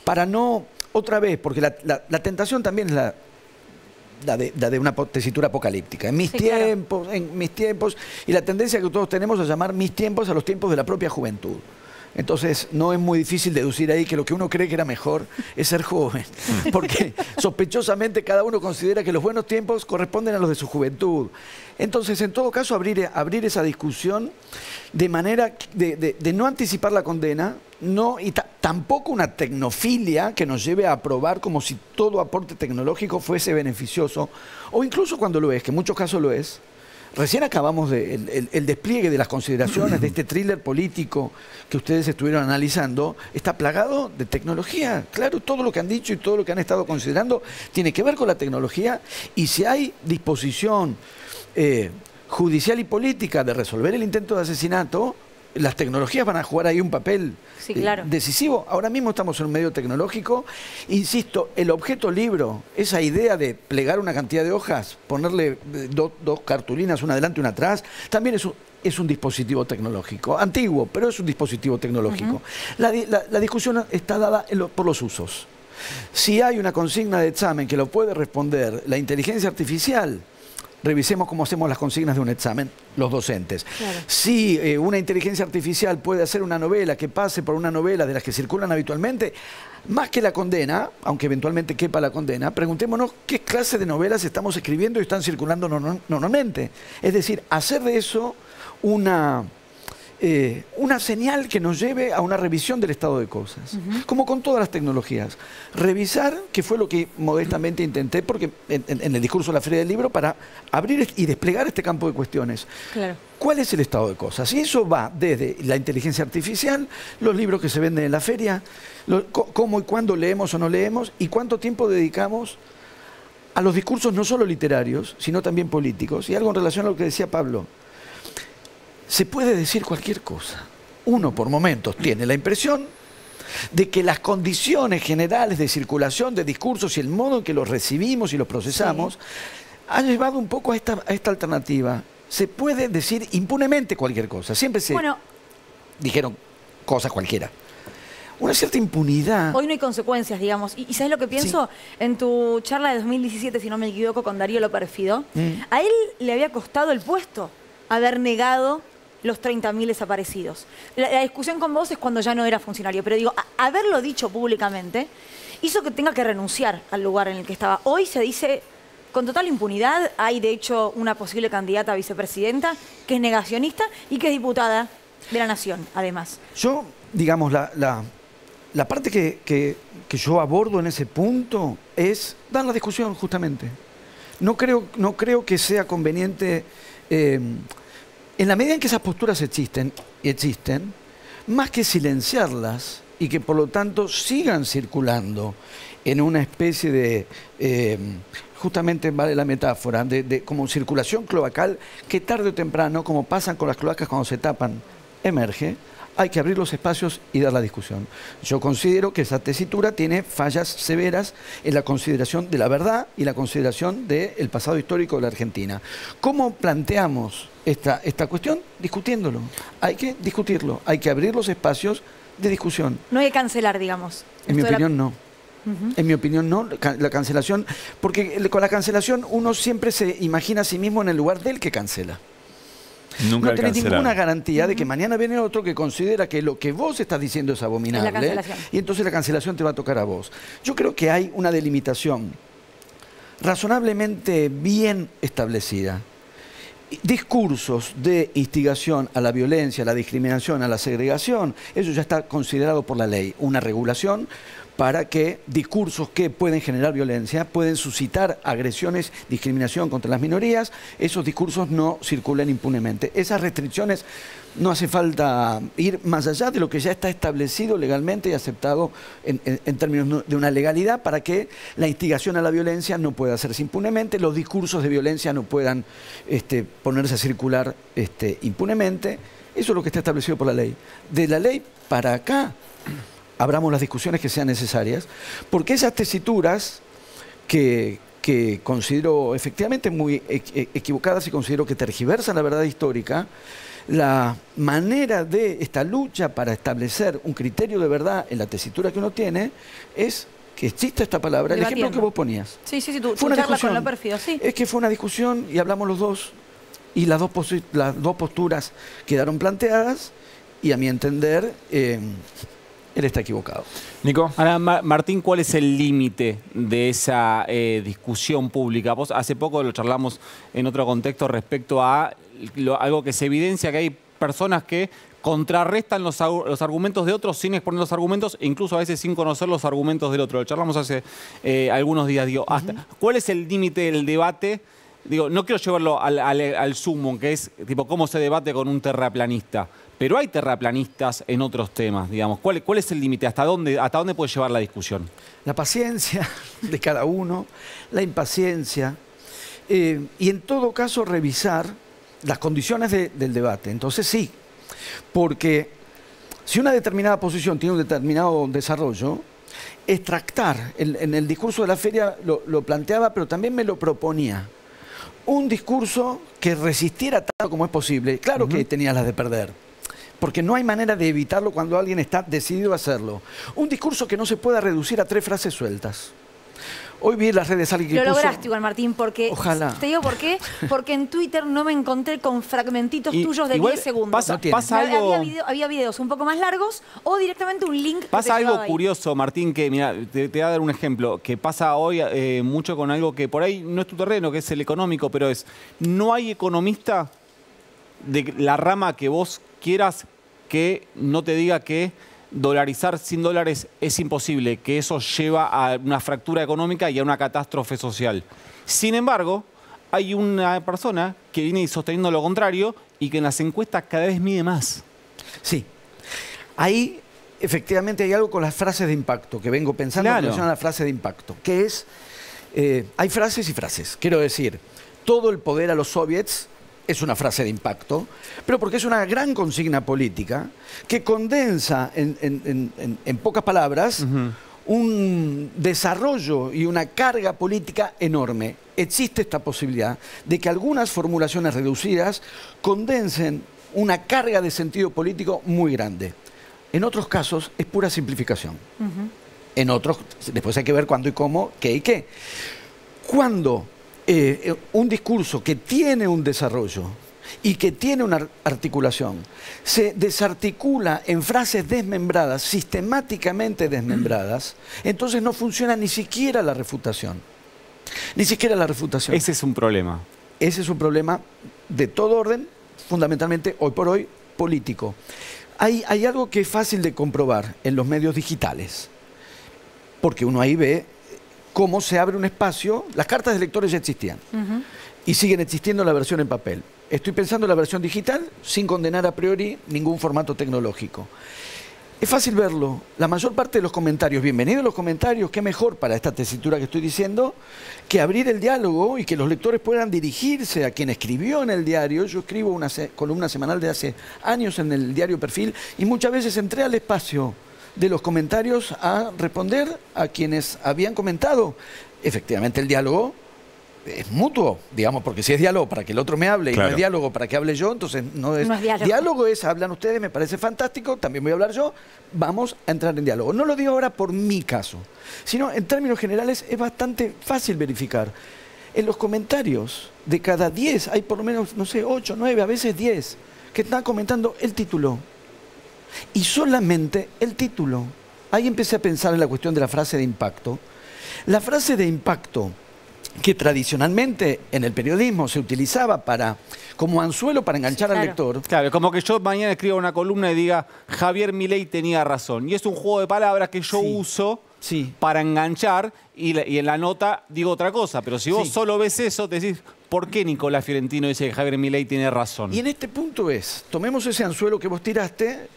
para no, otra vez, porque la tentación también es la de una tesitura apocalíptica. En mis tiempos, y la tendencia que todos tenemos a llamar mis tiempos a los tiempos de la propia juventud. Entonces no es muy difícil deducir ahí que lo que uno cree que era mejor es ser joven, porque sospechosamente cada uno considera que los buenos tiempos corresponden a los de su juventud. Entonces, en todo caso, abrir esa discusión de manera de no anticipar la condena, y tampoco una tecnofilia que nos lleve a aprobar como si todo aporte tecnológico fuese beneficioso, o incluso cuando lo es, que en muchos casos lo es. Recién acabamos el despliegue de las consideraciones de este thriller político que ustedes estuvieron analizando, está plagado de tecnología. Claro, todo lo que han dicho y todo lo que han estado considerando tiene que ver con la tecnología, y si hay disposición judicial y política de resolver el intento de asesinato, las tecnologías van a jugar ahí un papel decisivo. Ahora mismo estamos en un medio tecnológico. Insisto, el objeto libro, esa idea de plegar una cantidad de hojas, ponerle dos cartulinas, una adelante y una atrás, también es un dispositivo tecnológico. Antiguo, pero es un dispositivo tecnológico. La discusión está dada por los usos. Si hay una consigna de examen que lo puede responder la inteligencia artificial, revisemos cómo hacemos las consignas de un examen, los docentes. Claro. Si una inteligencia artificial puede hacer una novela que pase por una novela de las que circulan habitualmente, más que la condena, aunque eventualmente quepa la condena, preguntémonos qué clase de novelas estamos escribiendo y están circulando normalmente. Es decir, hacer de eso una señal que nos lleve a una revisión del estado de cosas. Como con todas las tecnologías. Revisar, que fue lo que modestamente intenté porque en el discurso de la Feria del Libro, para abrir y desplegar este campo de cuestiones. Claro. ¿Cuál es el estado de cosas? Y eso va desde la inteligencia artificial, los libros que se venden en la feria, cómo y cuándo leemos o no leemos, y cuánto tiempo dedicamos a los discursos no solo literarios, sino también políticos. Y algo en relación a lo que decía Pablo. Se puede decir cualquier cosa. Uno, por momentos, tiene la impresión de que las condiciones generales de circulación de discursos y el modo en que los recibimos y los procesamos ha llevado un poco a esta alternativa. Se puede decir impunemente cualquier cosa. Siempre se dijeron cosas cualquiera. Una cierta impunidad. Hoy no hay consecuencias, digamos. ¿Y sabes lo que pienso? Sí. En tu charla de 2017, si no me equivoco, con Darío Loperfido, a él le había costado el puesto haber negado los 30.000 desaparecidos. La discusión con vos es cuando ya no era funcionario, pero digo, haberlo dicho públicamente hizo que tenga que renunciar al lugar en el que estaba. Hoy se dice con total impunidad, hay de hecho una posible candidata a vicepresidenta que es negacionista y que es diputada de la Nación, además. Yo, digamos, la parte que yo abordo en ese punto es dar la discusión, justamente. No creo que sea conveniente, en la medida en que esas posturas existen, más que silenciarlas y que por lo tanto sigan circulando en una especie de, justamente vale la metáfora, de como circulación cloacal que tarde o temprano, como pasan con las cloacas cuando se tapan, emerge. Hay que abrir los espacios y dar la discusión. Yo considero que esa tesitura tiene fallas severas en la consideración de la verdad y la consideración del pasado histórico de la Argentina. ¿Cómo planteamos esta cuestión? Discutiéndolo. Hay que discutirlo. Hay que abrir los espacios de discusión. No hay que cancelar, digamos. En mi opinión, no. En mi opinión, no. La cancelación, porque con la cancelación uno siempre se imagina a sí mismo en el lugar del que cancela. Nunca no tenés ninguna garantía de que mañana viene otro que considera que lo que vos estás diciendo es abominable, y entonces la cancelación te va a tocar a vos. Yo creo que hay una delimitación razonablemente bien establecida. Discursos de instigación a la violencia, a la discriminación, a la segregación, eso ya está considerado por la ley, una regulación para que discursos que pueden generar violencia, pueden suscitar agresiones, discriminación contra las minorías, esos discursos no circulen impunemente. Esas restricciones no hace falta ir más allá de lo que ya está establecido legalmente y aceptado en términos de una legalidad para que la instigación a la violencia no pueda hacerse impunemente, los discursos de violencia no puedan ponerse a circular impunemente. Eso es lo que está establecido por la ley. De la ley para acá, abramos las discusiones que sean necesarias, porque esas tesituras que considero efectivamente muy equivocadas y considero que tergiversan la verdad histórica, la manera de esta lucha para establecer un criterio de verdad en la tesitura que uno tiene es que existe esta palabra, el ejemplo que vos ponías. Sí, tu charla con Loperfido, sí. Es que fue una discusión y hablamos los dos, y las dos posturas quedaron planteadas, y a mi entender él está equivocado. Nico. Ahora, Martín, ¿cuál es el límite de esa discusión pública? Vos hace poco lo charlamos en otro contexto respecto a algo que se evidencia, que hay personas que contrarrestan los argumentos de otros sin exponer los argumentos e incluso a veces sin conocer los argumentos del otro. Lo charlamos hace algunos días. Digo, ¿cuál es el límite del debate? Digo, no quiero llevarlo al sumo, que es tipo cómo se debate con un terraplanista. Pero hay terraplanistas en otros temas, digamos. ¿Cuál es el límite? ¿Hasta dónde puede llevar la discusión? La paciencia de cada uno, la impaciencia y en todo caso revisar las condiciones del debate. Entonces sí, porque si una determinada posición tiene un determinado desarrollo, extractar, en el discurso de la feria lo planteaba, pero también me lo proponía. Un discurso que resistiera tanto como es posible. Claro que tenía las de perder, porque no hay manera de evitarlo cuando alguien está decidido a hacerlo. Un discurso que no se pueda reducir a 3 frases sueltas. Hoy vi en las redes alguien que lo lograste igual, Martín, porque... Ojalá. Te digo por qué. Porque en Twitter no me encontré con fragmentitos tuyos de 10 segundos. Pasa algo... Había videos un poco más largos o directamente un link. Pasa algo curioso, Martín, que mira, te voy a dar un ejemplo, que pasa hoy mucho con algo que por ahí no es tu terreno, que es el económico, pero es, no hay economista de la rama que vos quieras que no te diga que dolarizar sin dólares es imposible, que eso lleva a una fractura económica y a una catástrofe social. Sin embargo, hay una persona que viene sosteniendo lo contrario y que en las encuestas cada vez mide más. Sí. Ahí, efectivamente, hay algo con las frases de impacto, que vengo pensando en relación a la frase de impacto, que es, hay frases y frases. Quiero decir, todo el poder a los soviets es una frase de impacto, pero porque es una gran consigna política que condensa en pocas palabras un desarrollo y una carga política enorme. Existe esta posibilidad de que algunas formulaciones reducidas condensen una carga de sentido político muy grande. En otros casos es pura simplificación. En otros, después hay que ver cuándo y cómo, qué y qué. Cuando un discurso que tiene un desarrollo y que tiene una articulación se desarticula en frases desmembradas, sistemáticamente desmembradas, entonces no funciona ni siquiera la refutación. Ni siquiera la refutación. Ese es un problema. Ese es un problema de todo orden, fundamentalmente hoy por hoy político. Hay algo que es fácil de comprobar en los medios digitales, porque uno ahí ve cómo se abre un espacio. Las cartas de lectores ya existían y siguen existiendo en la versión en papel. Estoy pensando en la versión digital sin condenar a priori ningún formato tecnológico. Es fácil verlo. La mayor parte de los comentarios, bienvenidos los comentarios, qué mejor para esta tesitura que estoy diciendo, que abrir el diálogo y que los lectores puedan dirigirse a quien escribió en el diario. Yo escribo una columna semanal de hace años en el diario Perfil y muchas veces entré al espacio de los comentarios a responder a quienes habían comentado. Efectivamente el diálogo es mutuo, digamos, porque si es diálogo para que el otro me hable y no es diálogo para que hable yo, entonces no es diálogo. Diálogo es, hablan ustedes, me parece fantástico, también voy a hablar yo, vamos a entrar en diálogo. No lo digo ahora por mi caso, sino en términos generales es bastante fácil verificar. En los comentarios de cada 10 hay por lo menos, no sé, 8, 9, a veces 10, que están comentando el título. Y solamente el título. Ahí empecé a pensar en la cuestión de la frase de impacto. La frase de impacto que tradicionalmente en el periodismo se utilizaba como anzuelo para enganchar al lector. Claro, como que yo mañana escriba una columna y diga Javier Milei tenía razón. Y es un juego de palabras que yo uso para enganchar y en la nota digo otra cosa. Pero si vos solo ves eso, te decís, ¿por qué Nicolás Fiorentino dice que Javier Milei tiene razón? Y en este punto tomemos ese anzuelo que vos tiraste,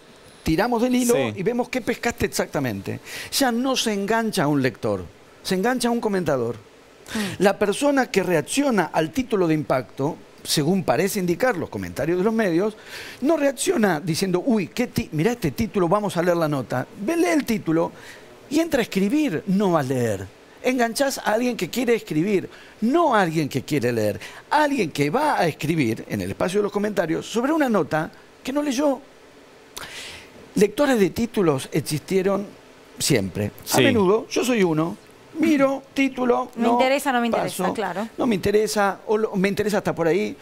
tiramos del hilo y vemos qué pescaste exactamente. Ya no se engancha a un lector, se engancha a un comentador. La persona que reacciona al título de impacto, según parece indicar los comentarios de los medios, no reacciona diciendo, uy, mirá este título, vamos a leer la nota. Lee el título y entra a escribir, no a leer. Enganchás a alguien que quiere escribir, no a alguien que quiere leer. Alguien que va a escribir, en el espacio de los comentarios, sobre una nota que no leyó. Lectores de títulos existieron siempre. A menudo, yo soy uno. Miro, título, me interesa, no me interesa, claro. No me interesa, o me interesa hasta por ahí.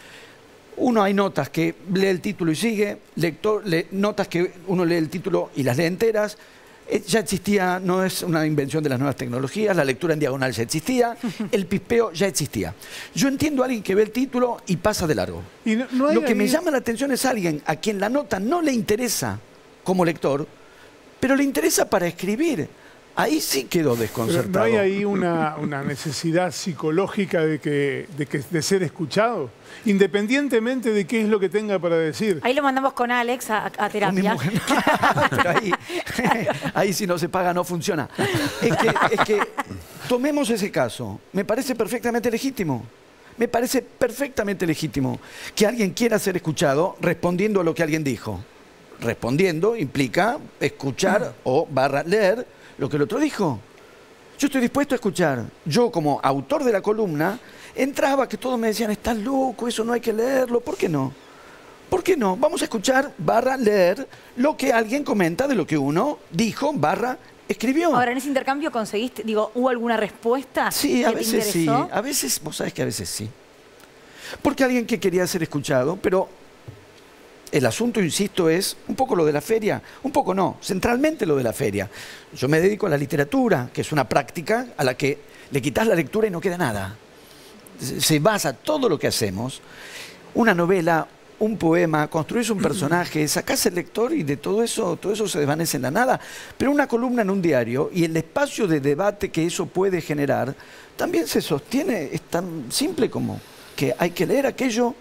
Hay notas que lee el título y sigue, notas que uno lee el título y las lee enteras. Ya existía, no es una invención de las nuevas tecnologías, la lectura en diagonal ya existía, el pispeo ya existía. Yo entiendo a alguien que ve el título y pasa de largo. Y Lo que me llama la atención es alguien a quien la nota no le interesa como lector, pero le interesa para escribir. Ahí sí quedó desconcertado. ¿No hay ahí una necesidad psicológica de ser escuchado? Independientemente de qué es lo que tenga para decir. Ahí lo mandamos con Alex a terapia. Pero ahí si no se paga no funciona. Es que tomemos ese caso. Me parece perfectamente legítimo. Me parece perfectamente legítimo que alguien quiera ser escuchado respondiendo a lo que alguien dijo. Respondiendo implica escuchar o leer lo que el otro dijo. Yo estoy dispuesto a escuchar. Yo, como autor de la columna, entraba que todos me decían, estás loco, eso no hay que leerlo. ¿Por qué no? ¿Por qué no? Vamos a escuchar, leer lo que alguien comenta de lo que uno dijo, escribió. Ahora, en ese intercambio conseguiste, ¿hubo alguna respuesta? Sí, a veces sí. A veces, vos sabés que a veces sí. Porque alguien que quería ser escuchado, pero el asunto, insisto, es un poco lo de la feria. Un poco no, centralmente lo de la feria. Yo me dedico a la literatura, que es una práctica a la que le quitas la lectura y no queda nada. Se basa todo lo que hacemos. Una novela, un poema, construís un personaje, sacás el lector y de todo eso se desvanece en la nada. Pero una columna en un diario y el espacio de debate que eso puede generar también se sostiene, es tan simple como que hay que leer aquello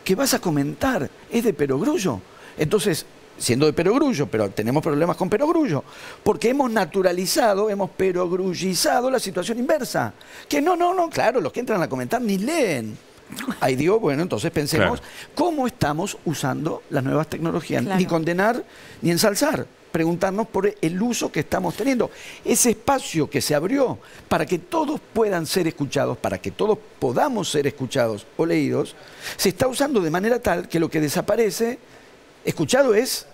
que vas a comentar, es de perogrullo. Entonces, siendo de perogrullo, pero tenemos problemas con perogrullo, porque hemos naturalizado, hemos perogrullizado la situación inversa. Que no, claro, los que entran a comentar ni leen. Ahí digo, bueno, entonces pensemos cómo estamos usando las nuevas tecnologías. Ni condenar ni ensalzar. Preguntarnos por el uso que estamos teniendo. Ese espacio que se abrió para que todos puedan ser escuchados, para que todos podamos ser escuchados o leídos, se está usando de manera tal que lo que desaparece, escuchado es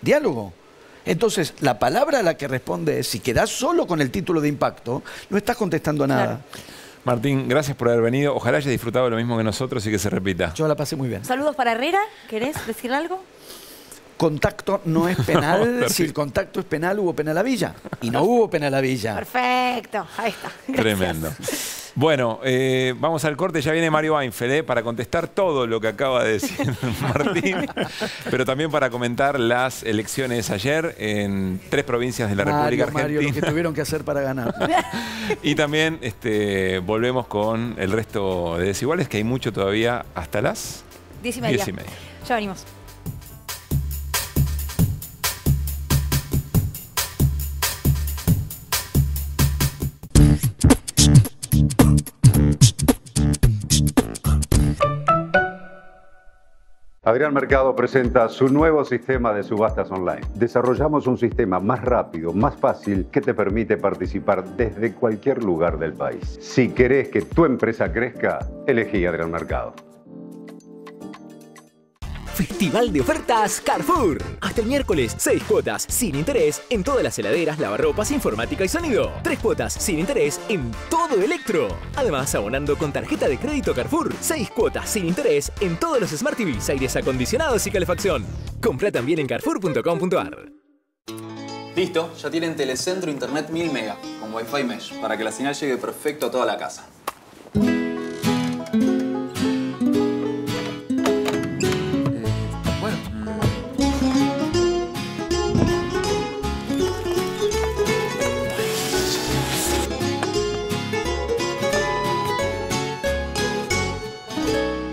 diálogo. Entonces, la palabra a la que responde es, si quedás solo con el título de impacto, no estás contestando a nada. Claro. Martín, gracias por haber venido. Ojalá hayas disfrutado lo mismo que nosotros y que se repita. Yo la pasé muy bien. Saludos para Herrera. ¿Querés decir algo? Contacto no es penal. Si el contacto es penal, hubo penal a Villa. Y no hubo penal a Villa. Perfecto. Ahí está. Gracias. Tremendo. Bueno, vamos al corte. Ya viene Mario Weinfeld para contestar todo lo que acaba de decir Martín, pero también para comentar las elecciones ayer en 3 provincias de la República Argentina. Mario, lo que tuvieron que hacer para ganar. Y también volvemos con el resto de Desiguales, que hay mucho todavía hasta las 10:30. 10:30. Ya venimos. Adrián Mercado presenta su nuevo sistema de subastas online. Desarrollamos un sistema más rápido, más fácil, que te permite participar desde cualquier lugar del país. Si querés que tu empresa crezca, elegí Adrián Mercado. Festival de ofertas Carrefour. Hasta el miércoles, 6 cuotas sin interés en todas las heladeras, lavarropas, informática y sonido. 3 cuotas sin interés en todo electro. Además, abonando con tarjeta de crédito Carrefour, 6 cuotas sin interés en todos los Smart TVs, aires acondicionados y calefacción. Compra también en carrefour.com.ar. Listo, ya tienen telecentro internet 1000 mega con Wi-Fi Mesh para que la señal llegue perfecto a toda la casa.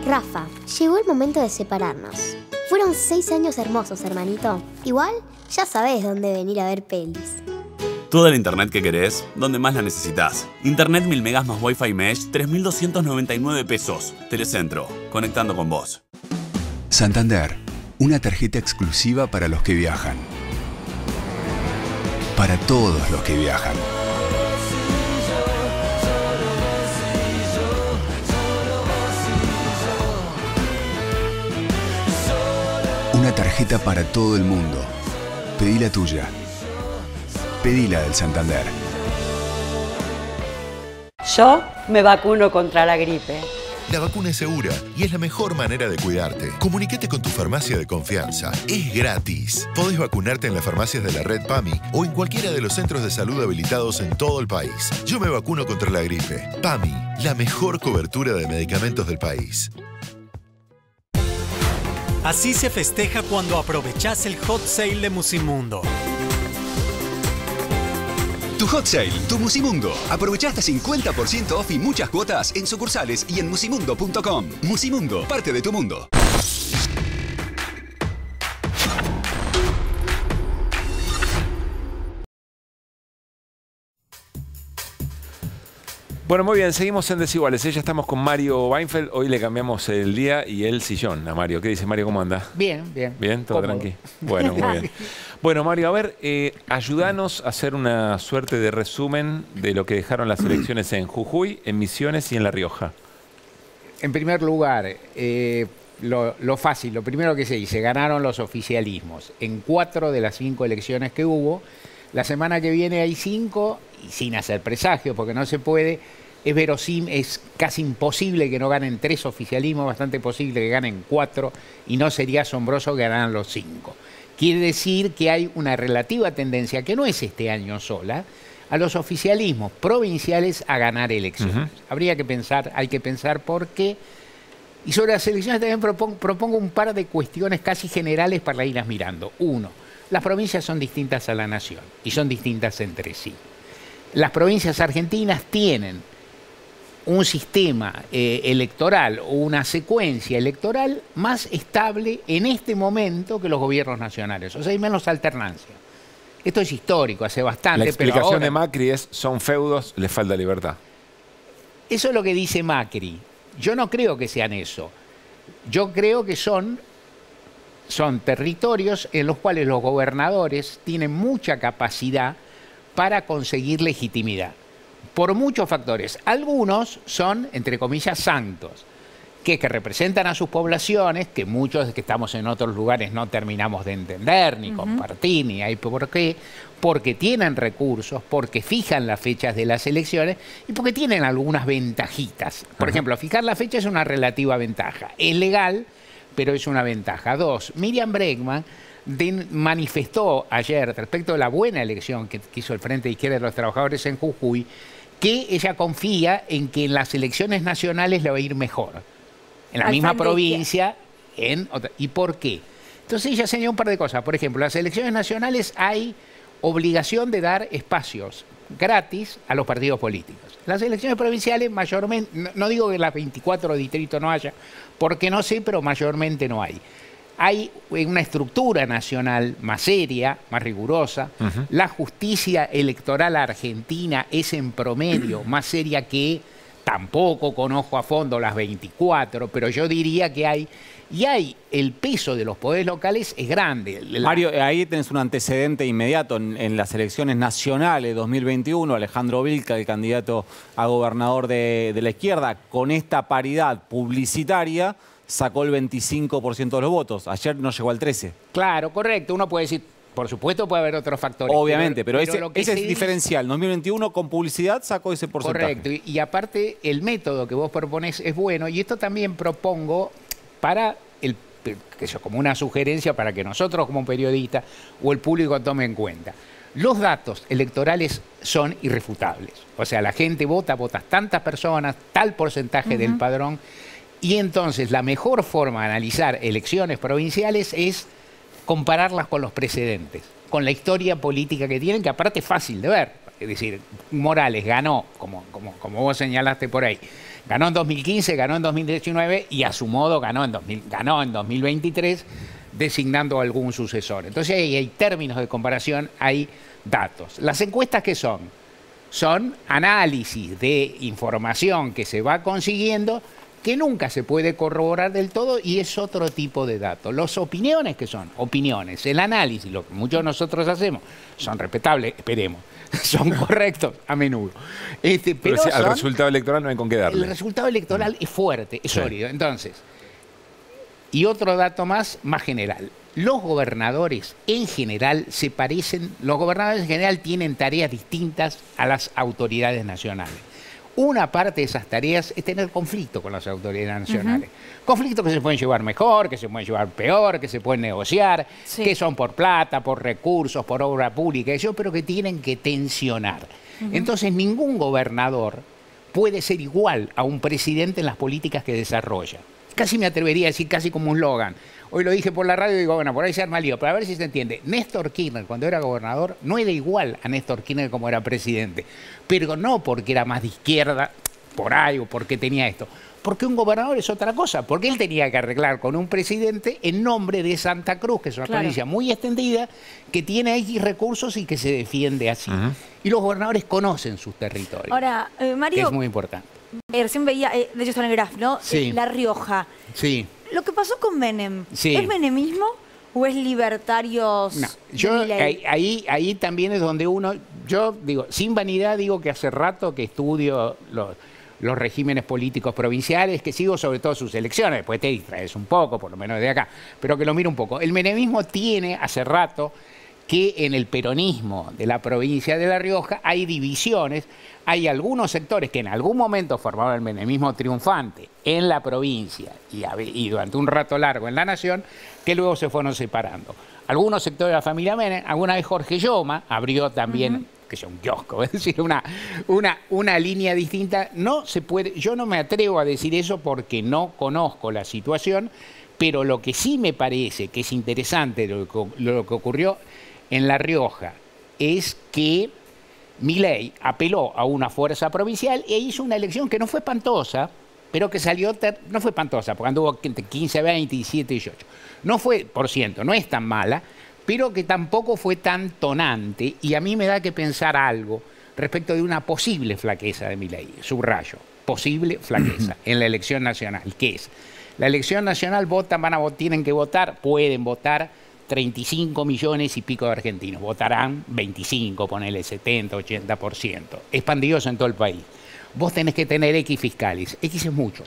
Rafa, llegó el momento de separarnos. Fueron 6 años hermosos, hermanito. Igual, ya sabés dónde venir a ver pelis. Toda la internet que querés, donde más la necesitas. Internet 1000 megas más Wi-Fi Mesh, 3.299 pesos. Telecentro, conectando con vos. Santander, una tarjeta exclusiva para los que viajan. Para todos los que viajan. Una tarjeta para todo el mundo. Pedí la tuya. Pedí la del Santander. Yo me vacuno contra la gripe. La vacuna es segura y es la mejor manera de cuidarte. Comuníquete con tu farmacia de confianza. Es gratis. Podés vacunarte en las farmacias de la red PAMI o en cualquiera de los centros de salud habilitados en todo el país. Yo me vacuno contra la gripe. PAMI, la mejor cobertura de medicamentos del país. Así se festeja cuando aprovechás el hot sale de Musimundo. Tu hot sale, tu Musimundo. Aprovecha hasta 50% off y muchas cuotas en sucursales y en musimundo.com. Musimundo, parte de tu mundo. Bueno, muy bien, seguimos en Desiguales. Ya estamos con Mario Weinfeld. Hoy le cambiamos el día y el sillón a Mario. ¿Qué dice Mario? ¿Cómo anda? Bien, bien. ¿Bien? ¿Todo cómodo. tranqui? Bueno, muy bien. Bueno, Mario, a ver, ayúdanos a hacer una suerte de resumen de lo que dejaron las elecciones en Jujuy, en Misiones y en La Rioja. En primer lugar, lo fácil, lo primero que se dice, ganaron los oficialismos. En 4 de las 5 elecciones que hubo, la semana que viene hay 5, y sin hacer presagios, porque no se puede, es casi imposible que no ganen 3 oficialismos, bastante posible que ganen 4, y no sería asombroso que ganaran los 5. Quiere decir que hay una relativa tendencia, que no es este año sola, a los oficialismos provinciales a ganar elecciones. Hay que pensar por qué. Y sobre las elecciones también propongo un par de cuestiones casi generales para irlas mirando. Uno, las provincias son distintas a la nación y son distintas entre sí. Las provincias argentinas tienen un sistema electoral o una secuencia electoral más estable en este momento que los gobiernos nacionales. O sea, hay menos alternancia. Esto es histórico, hace bastante. La explicación pero ahora, de Macri es, son feudos, les falta libertad. Eso es lo que dice Macri. Yo no creo que sean eso. Yo creo que son territorios en los cuales los gobernadores tienen mucha capacidad para conseguir legitimidad. Por muchos factores. Algunos son, entre comillas, santos, que representan a sus poblaciones, que muchos que estamos en otros lugares no terminamos de entender, ni compartir, ni hay por qué, porque tienen recursos, porque fijan las fechas de las elecciones y porque tienen algunas ventajitas. Por ejemplo, fijar la fecha es una relativa ventaja. Es legal, pero es una ventaja. 2, Miriam Bregman manifestó ayer respecto de la buena elección que hizo el Frente de Izquierda de los Trabajadores en Jujuy, que ella confía en que en las elecciones nacionales le va a ir mejor. En la misma provincia, ¿y por qué? Entonces ella señaló un par de cosas. Por ejemplo, en las elecciones nacionales hay obligación de dar espacios gratis a los partidos políticos. Las elecciones provinciales mayormente, no digo que en las 24 distritos no haya, porque no sé, pero mayormente no hay. Hay una estructura nacional más seria, más rigurosa. La justicia electoral argentina es en promedio más seria que, tampoco conozco a fondo las 24, pero yo diría que hay. Y el peso de los poderes locales es grande. Mario, ahí tenés un antecedente inmediato. En las elecciones nacionales 2021, Alejandro Vilca, el candidato a gobernador de la izquierda, con esta paridad publicitaria, sacó el 25% de los votos. Ayer no llegó al 13%. Claro, correcto. Uno puede decir, por supuesto puede haber otros factores. Obviamente, pero ese es diferencial. 2021 con publicidad sacó ese porcentaje. Correcto. Y aparte el método que vos proponés es bueno. Y esto también propongo para como una sugerencia para que nosotros como periodistas o el público tome en cuenta. Los datos electorales son irrefutables. O sea, la gente vota tantas personas, tal porcentaje del padrón. Y entonces la mejor forma de analizar elecciones provinciales es compararlas con los precedentes, con la historia política que tienen, que aparte es fácil de ver. Es decir, Morales ganó, como vos señalaste por ahí, ganó en 2015, ganó en 2019 y a su modo ganó en 2023 designando algún sucesor. Entonces hay términos de comparación, hay datos. Las encuestas, ¿qué son? Son análisis de información que se va consiguiendo que nunca se puede corroborar del todo y es otro tipo de datos. Las opiniones, ¿qué son? Opiniones. El análisis, lo que muchos de nosotros hacemos, son respetables, esperemos, son correctos a menudo. Pero al resultado electoral no hay con qué darle. El resultado electoral es fuerte, es sólido. Entonces, y otro dato más general. Los gobernadores en general se parecen, los gobernadores en general tienen tareas distintas a las autoridades nacionales. Una parte de esas tareas es tener conflicto con las autoridades nacionales. Conflictos que se pueden llevar mejor, que se pueden llevar peor, que se pueden negociar, que son por plata, por recursos, por obra pública, pero que tienen que tensionar. Entonces ningún gobernador puede ser igual a un presidente en las políticas que desarrolla. Casi me atrevería a decir, casi como un Logan. Hoy lo dije por la radio y digo, bueno, por ahí se arma lío, pero a ver si se entiende. Néstor Kirchner, cuando era gobernador, no era igual a Néstor Kirchner como era presidente. Pero no porque era más de izquierda, por ahí, o porque tenía esto. Porque un gobernador es otra cosa, porque él tenía que arreglar con un presidente en nombre de Santa Cruz, que es una provincia muy extendida, que tiene X recursos y que se defiende así. Y los gobernadores conocen sus territorios. Ahora, Mario, que es muy importante. Recién veía, de hecho está en el graph, ¿no? Sí. La Rioja. Sí. Lo que pasó con Menem, Sí. ¿es menemismo o es libertarios? No, yo ahí también es donde yo digo, sin vanidad digo que hace rato que estudio los regímenes políticos provinciales, que sigo sobre todo sus elecciones, después te distraes un poco, por lo menos de acá, pero que lo miro un poco. El menemismo tiene hace rato que en el peronismo de la provincia de La Rioja hay divisiones, hay algunos sectores que en algún momento formaron el menemismo triunfante en la provincia y durante un rato largo en la nación, que luego se fueron separando. Algunos sectores de la familia Menem, alguna vez Jorge Lloma abrió también, que es un kiosco, es decir, una línea distinta. No se puede, yo no me atrevo a decir eso porque no conozco la situación, pero lo que sí me parece que es interesante lo que ocurrió en La Rioja es que Milei apeló a una fuerza provincial e hizo una elección que no fue espantosa, pero que salió, no fue espantosa, porque anduvo entre 15, 20, 17, 18. No fue, por ciento, no es tan mala, pero que tampoco fue tan tonante, y a mí me da que pensar algo respecto de una posible flaqueza de Milei, subrayo, posible flaqueza en la elección nacional, que es, la elección nacional tienen que votar, pueden votar 35 millones y pico de argentinos, votarán 25, ponele 70, 80%, expandidos en todo el país. Vos tenés que tener X fiscales, X es mucho.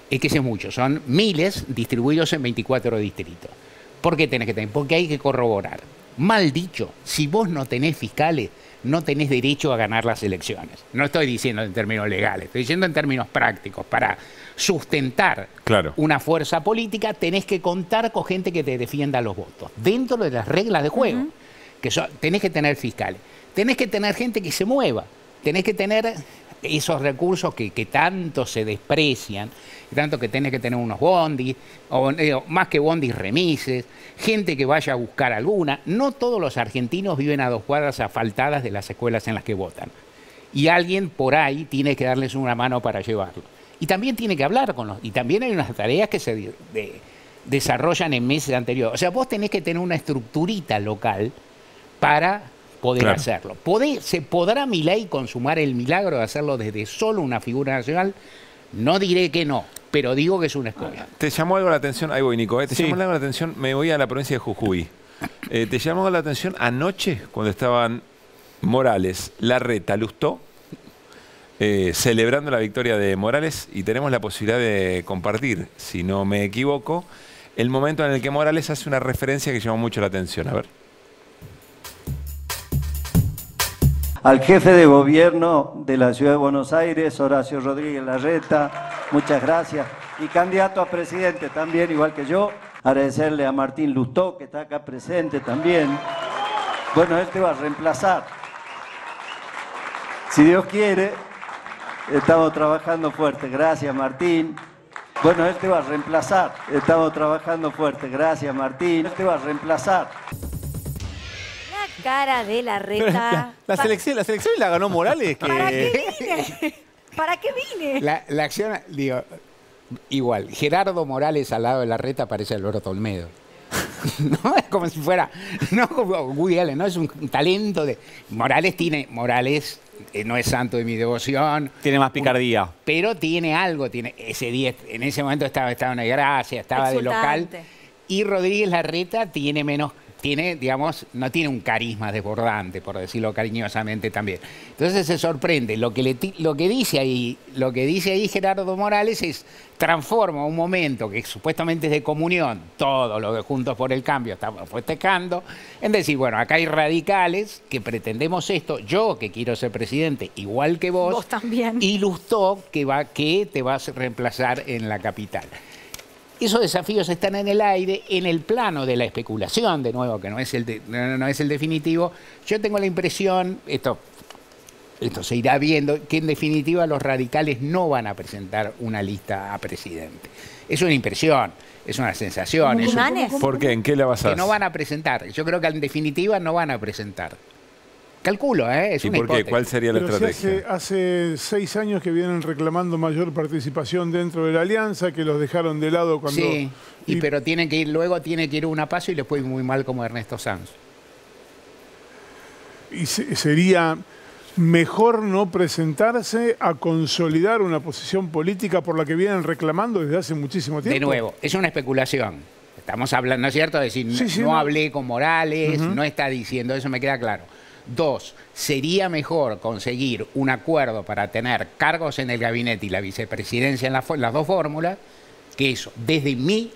Es que es mucho, son miles distribuidos en 24 distritos. ¿Por qué tenés que tener? Porque hay que corroborar. Mal dicho, si vos no tenés fiscales, no tenés derecho a ganar las elecciones. No estoy diciendo en términos legales, estoy diciendo en términos prácticos. Para sustentar una fuerza política tenés que contar con gente que te defienda los votos, dentro de las reglas de juego. Tenés que tener fiscales, tenés que tener gente que se mueva, tenés que tener esos recursos que tanto se desprecian, tanto que tenés que tener unos bondis, o más que bondis, remises, gente que vaya a buscar alguna. No todos los argentinos viven a 2 cuadras asfaltadas de las escuelas en las que votan. Y alguien por ahí tiene que darles una mano para llevarlo. Y también tiene que hablar con los... Y también hay unas tareas que se desarrollan en meses anteriores. O sea, vos tenés que tener una estructurita local para poder hacerlo. ¿Se podrá Milei consumar el milagro de hacerlo desde solo una figura nacional? No diré que no, pero digo que es una escuela. ¿Te llamó algo la atención? Ahí voy, Nico. ¿Te llamó algo la atención? Me voy a la provincia de Jujuy. ¿Te llamó la atención anoche cuando estaban Morales, Larreta, Lustó, celebrando la victoria de Morales? Y tenemos la posibilidad de compartir, si no me equivoco, el momento en el que Morales hace una referencia que llamó mucho la atención. A ver. Al jefe de gobierno de la Ciudad de Buenos Aires, Horacio Rodríguez Larreta, muchas gracias. Y candidato a presidente también, igual que yo. Agradecerle a Martín Lustó, que está acá presente también. Bueno, él te va a reemplazar. Si Dios quiere, estamos trabajando fuerte. Gracias, Martín. Bueno, él te va a reemplazar. Estamos trabajando fuerte. Gracias, Martín. Él te va a reemplazar. Cara de Larreta. La selección la ganó Morales. ¿Para qué vine? ¿Para qué vine? La acción, digo, igual, Gerardo Morales al lado de Larreta parece Alberto Olmedo. No es como si fuera, no como Woody Allen, no es un talento de... Morales no es santo de mi devoción. Tiene más picardía. Pero tiene algo, tiene ese 10, en ese momento estaba en Gracia, estaba exultante. De local. Y Rodríguez Larreta tiene menos... digamos, no tiene un carisma desbordante, por decirlo cariñosamente también. Entonces se sorprende. Lo que dice ahí Gerardo Morales es, transforma un momento que supuestamente es de comunión, todo lo de Juntos por el Cambio estamos festejando, en decir, bueno, acá hay radicales que pretendemos esto, yo que quiero ser presidente igual que vos también. Y Lustó que te vas a reemplazar en la capital. Esos desafíos están en el aire, en el plano de la especulación, de nuevo, que no es el definitivo. Yo tengo la impresión, esto se irá viendo, que en definitiva los radicales no van a presentar una lista a presidente. Es una impresión, es una sensación. ¿Por qué? ¿En qué la basás? Que no van a presentar. Yo creo que en definitiva no van a presentar. Calculo, es una hipótesis. ¿Cuál sería la estrategia? Hace 6 años que vienen reclamando mayor participación dentro de la alianza, que los dejaron de lado cuando... Sí, pero luego tiene que ir una paso y le fue muy mal como Ernesto Sanz. Y sería mejor no presentarse a consolidar una posición política por la que vienen reclamando desde hace muchísimo tiempo. De nuevo, es una especulación. Estamos hablando, ¿no es cierto? Es decir, no hablé con Morales, no está diciendo, eso me queda claro. 2, sería mejor conseguir un acuerdo para tener cargos en el gabinete y la vicepresidencia en las 2 fórmulas, que eso, desde mi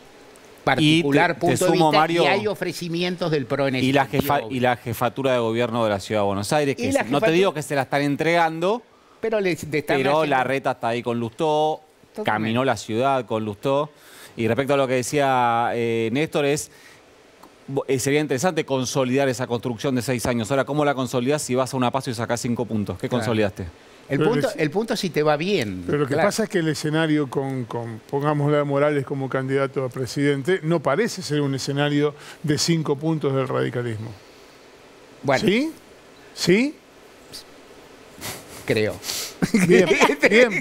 particular punto de vista, Mario, y hay ofrecimientos del PRO en y la jefatura de gobierno de la Ciudad de Buenos Aires, que no te digo que se la están entregando, pero Larreta está ahí con Lustó, caminó la ciudad con Lustó, y respecto a lo que decía Néstor sería interesante consolidar esa construcción de 6 años. Ahora, ¿cómo la consolidás si vas a una paso y sacás 5 puntos? ¿Qué consolidaste? El punto si te va bien. Pero lo que pasa es que el escenario pongámosle a Morales como candidato a presidente, no parece ser un escenario de 5 puntos del radicalismo. Bueno. ¿Sí? ¿Sí? Creo. Bien.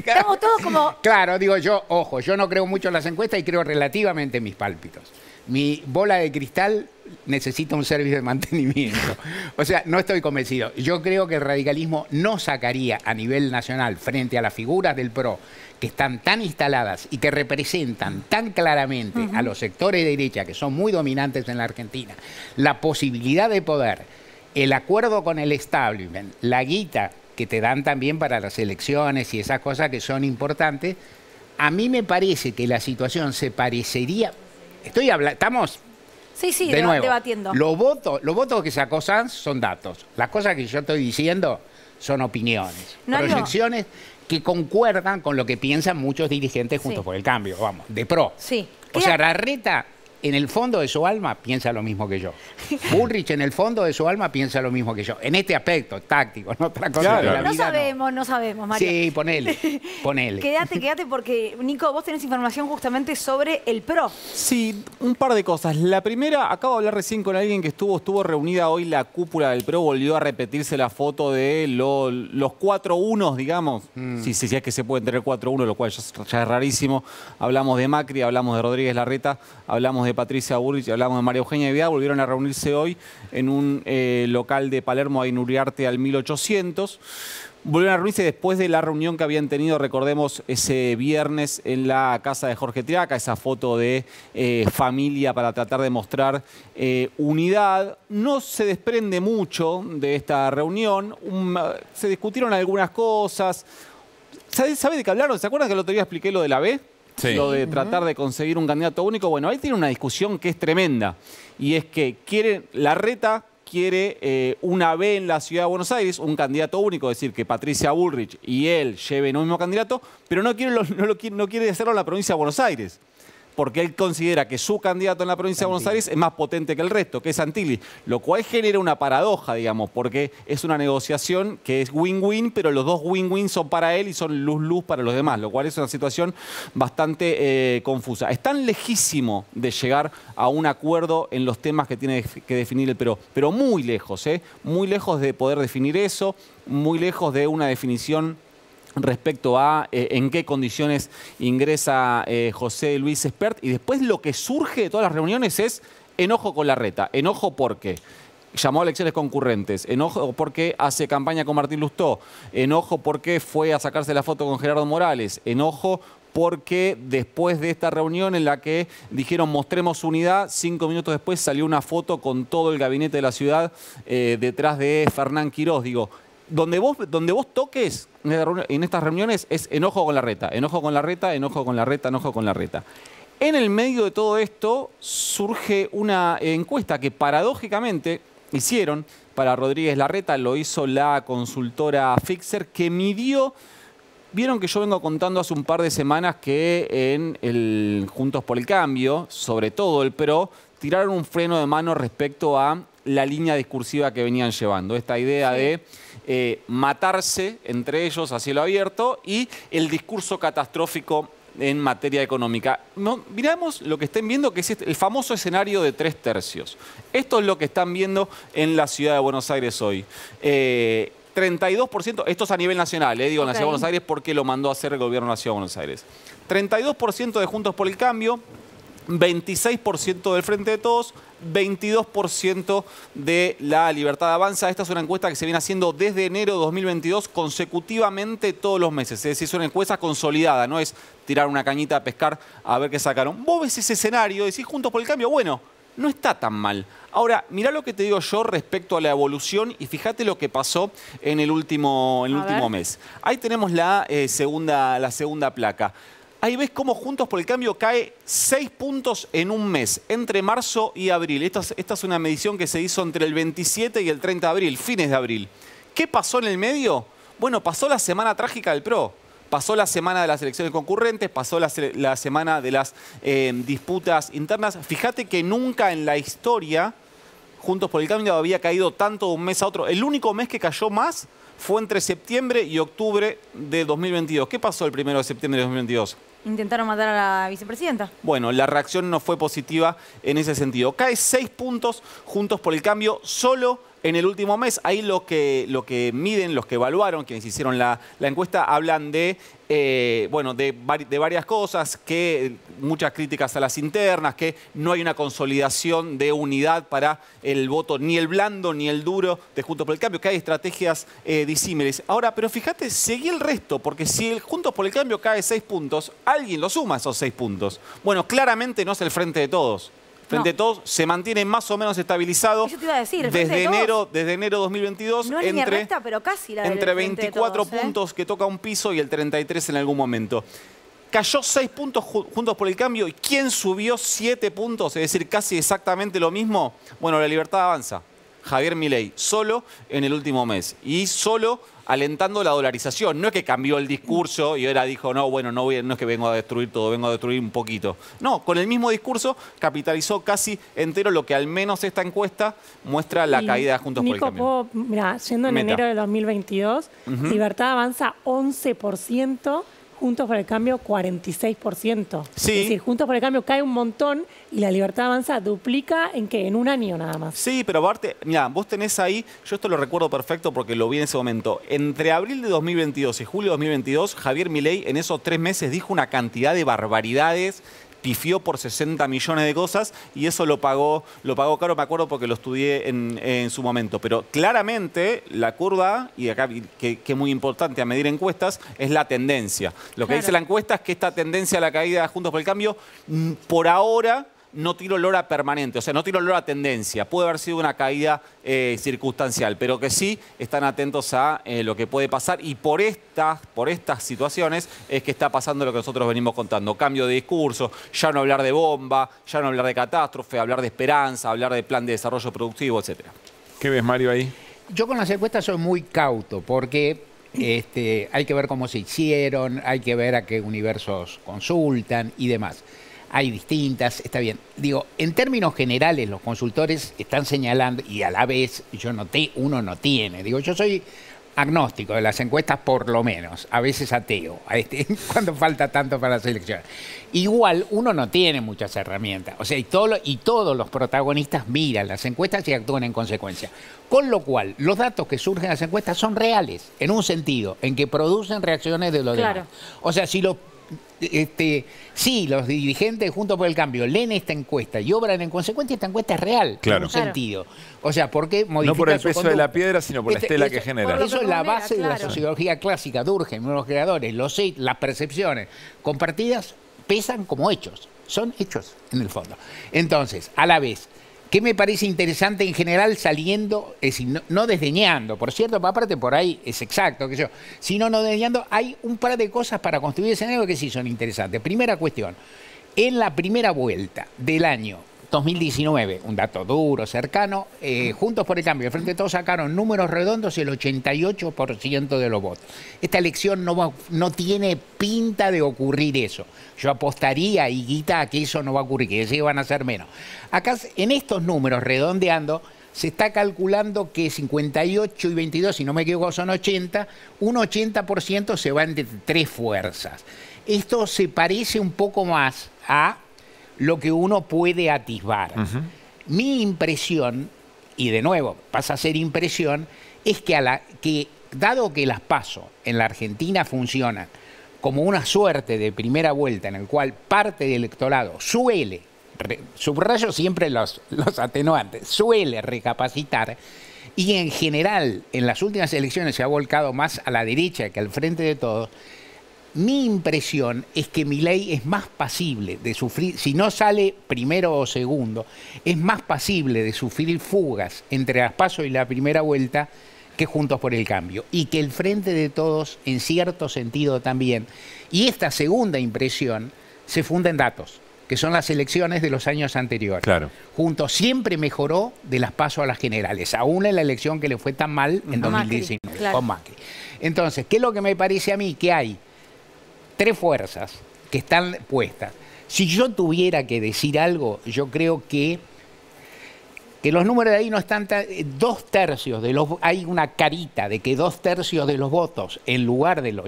Estamos todos como... Claro, digo yo, ojo, yo no creo mucho en las encuestas y creo relativamente en mis pálpitos. Mi bola de cristal necesita un servicio de mantenimiento. O sea, no estoy convencido. Yo creo que el radicalismo no sacaría a nivel nacional, frente a las figuras del PRO, que están tan instaladas y que representan tan claramente a los sectores de derecha, que son muy dominantes en la Argentina, la posibilidad de poder, el acuerdo con el establishment, la guita que te dan también para las elecciones y esas cosas que son importantes, a mí me parece que la situación se parecería... Estamos... Sí, de nuevo, debatiendo. Los votos que sacó Sanz son datos. Las cosas que yo estoy diciendo son opiniones, proyecciones que concuerdan con lo que piensan muchos dirigentes Juntos por el Cambio, vamos, de PRO. Sí. O sea, Larreta, en el fondo de su alma, piensa lo mismo que yo. Bullrich, en el fondo de su alma, piensa lo mismo que yo. En este aspecto táctico, no otra cosa. Claro. No sabemos, Mario. Sí, ponele. Quédate, porque, Nico, vos tenés información justamente sobre el PRO. Sí, un par de cosas. La primera, acabo de hablar recién con alguien que estuvo reunida hoy la cúpula del PRO, volvió a repetirse la foto de los 4 unos, digamos. Si es que se pueden tener 4 unos, lo cual ya es rarísimo. Hablamos de Macri, hablamos de Rodríguez Larreta, hablamos de Patricia Bullrich y hablamos de María Eugenia Vidal. Volvieron a reunirse hoy en un local de Palermo, ahí en Uriarte al 1800. Volvieron a reunirse después de la reunión que habían tenido, recordemos, ese viernes en la casa de Jorge Triaca, esa foto de familia para tratar de mostrar unidad. No se desprende mucho de esta reunión, se discutieron algunas cosas. ¿Sabe de qué hablaron? ¿Se acuerdan que el otro día expliqué lo de la B? Sí. Lo de tratar de conseguir un candidato único. Bueno, ahí tiene una discusión que es tremenda. Y es que Larreta quiere una B en la Ciudad de Buenos Aires, un candidato único, es decir, que Patricia Bullrich y él lleven un mismo candidato, pero no quiere hacerlo en la provincia de Buenos Aires, porque él considera que su candidato en la provincia de Buenos Aires es más potente que el resto, que es Santilli, lo cual genera una paradoja, digamos, porque es una negociación que es win-win, pero los dos win-win son para él y son luz-luz para los demás, lo cual es una situación bastante confusa. Están lejísimo de llegar a un acuerdo en los temas que tiene que definir el PRO, pero muy lejos de poder definir eso, muy lejos de una definición respecto a en qué condiciones ingresa José Luis Espert. Y después lo que surge de todas las reuniones es enojo con Larreta. Enojo porque llamó a elecciones concurrentes. Enojo porque hace campaña con Martín Lustó. Enojo porque fue a sacarse la foto con Gerardo Morales. Enojo porque después de esta reunión en la que dijeron mostremos unidad, 5 minutos después salió una foto con todo el gabinete de la ciudad detrás de Fernán Quirós. Digo, donde vos toques en estas reuniones es enojo con Larreta, enojo con Larreta, enojo con Larreta, enojo con Larreta. En el medio de todo esto surge una encuesta que paradójicamente hicieron para Rodríguez Larreta, lo hizo la consultora Fixer, que midió. Vieron que yo vengo contando hace un par de semanas que en el Juntos por el Cambio, sobre todo el PRO, tiraron un freno de mano respecto a la línea discursiva que venían llevando. Esta idea de matarse entre ellos a cielo abierto y el discurso catastrófico en materia económica. Miramos lo que estén viendo, que es el famoso escenario de 3 tercios. Esto es lo que están viendo en la ciudad de Buenos Aires hoy. 32%, esto es a nivel nacional, digo en la ciudad de Buenos Aires porque lo mandó a hacer el gobierno de la ciudad de Buenos Aires. 32% de Juntos por el Cambio, 26% del Frente de Todos, 22% de la Libertad Avanza. Esta es una encuesta que se viene haciendo desde enero de 2022 consecutivamente todos los meses. Es decir, es una encuesta consolidada, no es tirar una cañita a pescar a ver qué sacaron. Vos ves ese escenario, decís Juntos por el Cambio, bueno, no está tan mal. Ahora, mirá lo que te digo yo respecto a la evolución y fíjate lo que pasó en el último mes. Ahí tenemos la segunda placa. Ahí ves cómo Juntos por el Cambio cae 6 puntos en un mes, entre marzo y abril. Esta es una medición que se hizo entre el 27 y el 30 de abril, fines de abril. ¿Qué pasó en el medio? Bueno, pasó la semana trágica del PRO. Pasó la semana de las elecciones concurrentes, pasó la semana de las disputas internas. Fíjate que nunca en la historia Juntos por el Cambio había caído tanto de un mes a otro. El único mes que cayó más fue entre septiembre y octubre de 2022. ¿Qué pasó el 1 de septiembre de 2022? Intentaron matar a la vicepresidenta. Bueno, la reacción no fue positiva en ese sentido. Cae 6 puntos Juntos por el Cambio solo en el último mes. Ahí lo que miden, los que evaluaron, quienes hicieron la encuesta, hablan de varias cosas, que muchas críticas a las internas, que no hay una consolidación de unidad para el voto, ni el blando ni el duro de Juntos por el Cambio, que hay estrategias disímiles. Ahora, pero fíjate, seguí el resto, porque si el Juntos por el Cambio cae 6 puntos, alguien lo suma esos 6 puntos. Bueno, claramente no es el Frente de Todos. Frente de Todos se mantiene más o menos estabilizado. Eso te iba a decir, desde enero de 2022 no es línea recta, pero casi la entre 24 puntos que toca un piso y el 33 en algún momento. Cayó 6 puntos Juntos por el Cambio. ¿Y quién subió 7 puntos? Es decir, casi exactamente lo mismo. Bueno, La Libertad Avanza. Javier Milei, solo en el último mes. Y solo alentando la dolarización. No es que cambió el discurso y ahora dijo, no, bueno, no es que vengo a destruir todo, vengo a destruir un poquito. No, con el mismo discurso capitalizó casi entero lo que al menos esta encuesta muestra la caída de Juntos por el Cambio. Mira, yendo en enero de 2022, Libertad Avanza 11%, Juntos por el Cambio 46%. Sí. Es decir, Juntos por el Cambio cae un montón y la Libertad Avanza duplica ¿en qué? En un año nada más. Sí, pero aparte, mira, vos tenés ahí, yo esto lo recuerdo perfecto porque lo vi en ese momento. Entre abril de 2022 y julio de 2022, Javier Milei en esos 3 meses dijo una cantidad de barbaridades, pifió por 60 millones de cosas y eso lo pagó caro, me acuerdo porque lo estudié en su momento. Pero claramente la curva, y acá que es muy importante a medir encuestas, es la tendencia. Lo que dice la encuesta es que esta tendencia a la caída de Juntos por el Cambio, por ahora, no tiro lora permanente, o sea, no tiro lora tendencia. Puede haber sido una caída circunstancial, pero que sí están atentos a lo que puede pasar y por estas situaciones es que está pasando lo que nosotros venimos contando. Cambio de discurso, ya no hablar de bomba, ya no hablar de catástrofe, hablar de esperanza, hablar de plan de desarrollo productivo, etc. ¿Qué ves, Mario, ahí? Yo con las encuestas soy muy cauto porque hay que ver cómo se hicieron, hay que ver a qué universos consultan y demás. Hay distintas, está bien. Digo, en términos generales, los consultores están señalando, y a la vez uno no tiene. Digo, yo soy agnóstico de las encuestas, por lo menos, a veces ateo, cuando falta tanto para las elecciones. Igual, uno no tiene muchas herramientas. O sea, y todos los protagonistas miran las encuestas y actúan en consecuencia. Con lo cual, los datos que surgen en las encuestas son reales, en un sentido, en que producen reacciones de los demás. O sea, si los dirigentes Juntos por el Cambio leen esta encuesta y obran en consecuencia, esta encuesta es real, en un sentido. O sea, ¿por qué modifica no por el peso conducta? de la piedra, sino por la estela que genera. Eso es la base de la sociología clásica. Durkheim, uno de los creadores, las percepciones compartidas pesan como hechos. Son hechos, en el fondo. Entonces, a la vez, ¿qué me parece interesante en general saliendo, es decir, no desdeñando, por cierto, aparte por ahí es exacto, sino no desdeñando, hay un par de cosas para construir escenario que sí son interesantes. Primera cuestión, en la primera vuelta del año 2019, un dato duro, cercano, Juntos por el Cambio, el Frente de Todos sacaron números redondos y el 88% de los votos. Esta elección no tiene pinta de ocurrir eso. Yo apostaría, Higuita, a que eso no va a ocurrir, que sí van a ser menos. Acá, en estos números, redondeando, se está calculando que 58 y 22, si no me equivoco, son 80, un 80% se va entre 3 fuerzas. Esto se parece un poco más a lo que uno puede atisbar. Mi impresión, y de nuevo pasa a ser impresión, es que dado que las PASO en la Argentina funcionan como una suerte de primera vuelta en el cual parte del electorado subrayo siempre los atenuantes, suele recapacitar, y en general en las últimas elecciones se ha volcado más a la derecha que al Frente de Todos. Mi impresión es que Milei es más pasible de sufrir, si no sale primero o segundo, es más pasible de sufrir fugas entre las PASO y la primera vuelta que Juntos por el Cambio. Y que el Frente de Todos, en cierto sentido también, y esta segunda impresión se funda en datos, que son las elecciones de los años anteriores. Claro. Juntos siempre mejoró de las PASO a las generales, aún en la elección que le fue tan mal en 2019, con Macri. Entonces, ¿qué es lo que me parece a mí? Que hay 3 fuerzas que están puestas. Si yo tuviera que decir algo, yo creo que los números de ahí no están 2/3 de los, hay una carita de que 2/3 de los votos en lugar del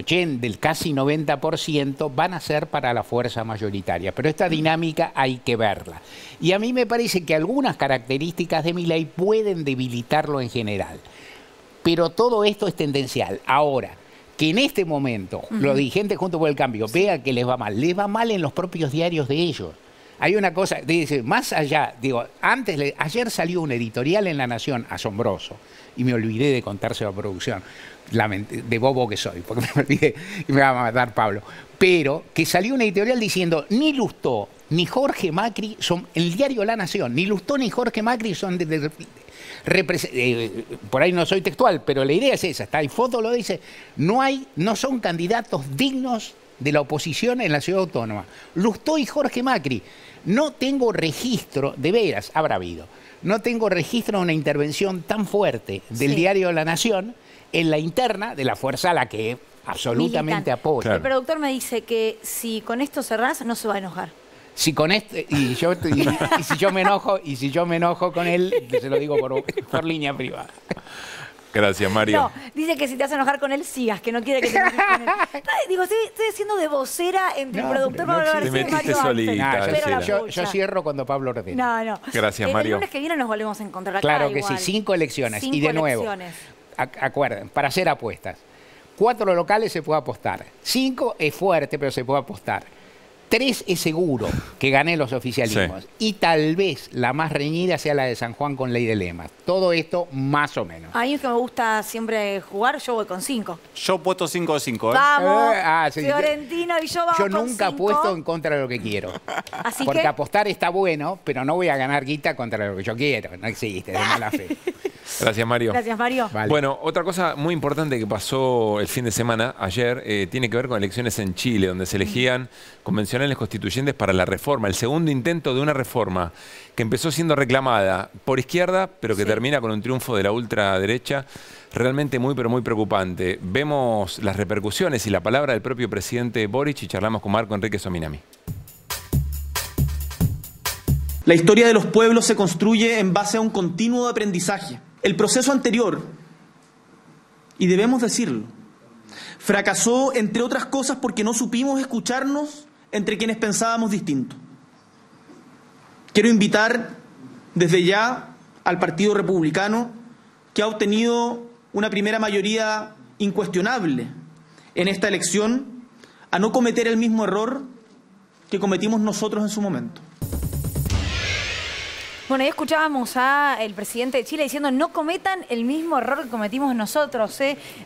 casi 90% van a ser para la fuerza mayoritaria, pero esta dinámica hay que verla. Y a mí me parece que algunas características de Milei pueden debilitarlo en general, pero todo esto es tendencial. Ahora, que en este momento los dirigentes Juntos por el Cambio vean que les va mal en los propios diarios de ellos. Hay una cosa, dice, más allá, digo, ayer salió un editorial en La Nación asombroso, y me olvidé de contárselo a producción, de bobo que soy, porque me olvidé y me va a matar Pablo, pero que salió un editorial diciendo, ni Lustó ni Jorge Macri son, el diario La Nación, ni Lustó ni Jorge Macri son por ahí no soy textual, pero la idea es esa, está ahí foto, lo dice, no son candidatos dignos de la oposición en la ciudad autónoma. Lustó y Jorge Macri. No tengo registro, de veras, habrá habido, no tengo registro de una intervención tan fuerte del diario La Nación en la interna de la fuerza a la que absolutamente apoyo. El productor me dice que si con esto cerrás, no se va a enojar. Si con este, y si yo me enojo con él, se lo digo por línea privada. Gracias, Mario. No, dice que si te vas a enojar con él, sigas, que no quiere que te enojes con él. Digo, estoy haciendo de vocera entre el productor Pablo García y Mario Alfred. Yo cierro cuando Pablo ordena. No. Gracias, Mario. El lunes que viene nos volvemos a encontrar acá. Claro que igual. sí, 5 elecciones. 5 y de nuevo, elecciones. Acuerden, para hacer apuestas, 4 locales se puede apostar. 5 es fuerte, pero se puede apostar. 3 es seguro que gané los oficialismos. Sí. Y tal vez la más reñida sea la de San Juan con Ley de Lemas. Todo esto más o menos. A mí es que me gusta siempre jugar, yo voy con 5. Yo puesto 5 de 5. Vamos, sí. Fiorentino y yo vamos con 5. Yo nunca apuesto en contra de lo que quiero. Así porque que apostar está bueno, pero no voy a ganar guita contra lo que yo quiero. No existe, de mala fe. Gracias, Mario. Gracias, Mario. Vale. Bueno, otra cosa muy importante que pasó el fin de semana, ayer, tiene que ver con elecciones en Chile, donde se elegían convencionales constituyentes para la reforma. El segundo intento de una reforma que empezó siendo reclamada por izquierda, pero que termina con un triunfo de la ultraderecha, realmente muy, pero muy preocupante. Vemos las repercusiones y la palabra del propio presidente Boric y charlamos con Marco Enrique Sominami. La historia de los pueblos se construye en base a un continuo aprendizaje. El proceso anterior, y debemos decirlo, fracasó, entre otras cosas, porque no supimos escucharnos entre quienes pensábamos distinto. Quiero invitar desde ya al Partido Republicano, que ha obtenido una primera mayoría incuestionable en esta elección, a no cometer el mismo error que cometimos nosotros en su momento. Bueno, ya escuchábamos al presidente de Chile diciendo no cometan el mismo error que cometimos nosotros,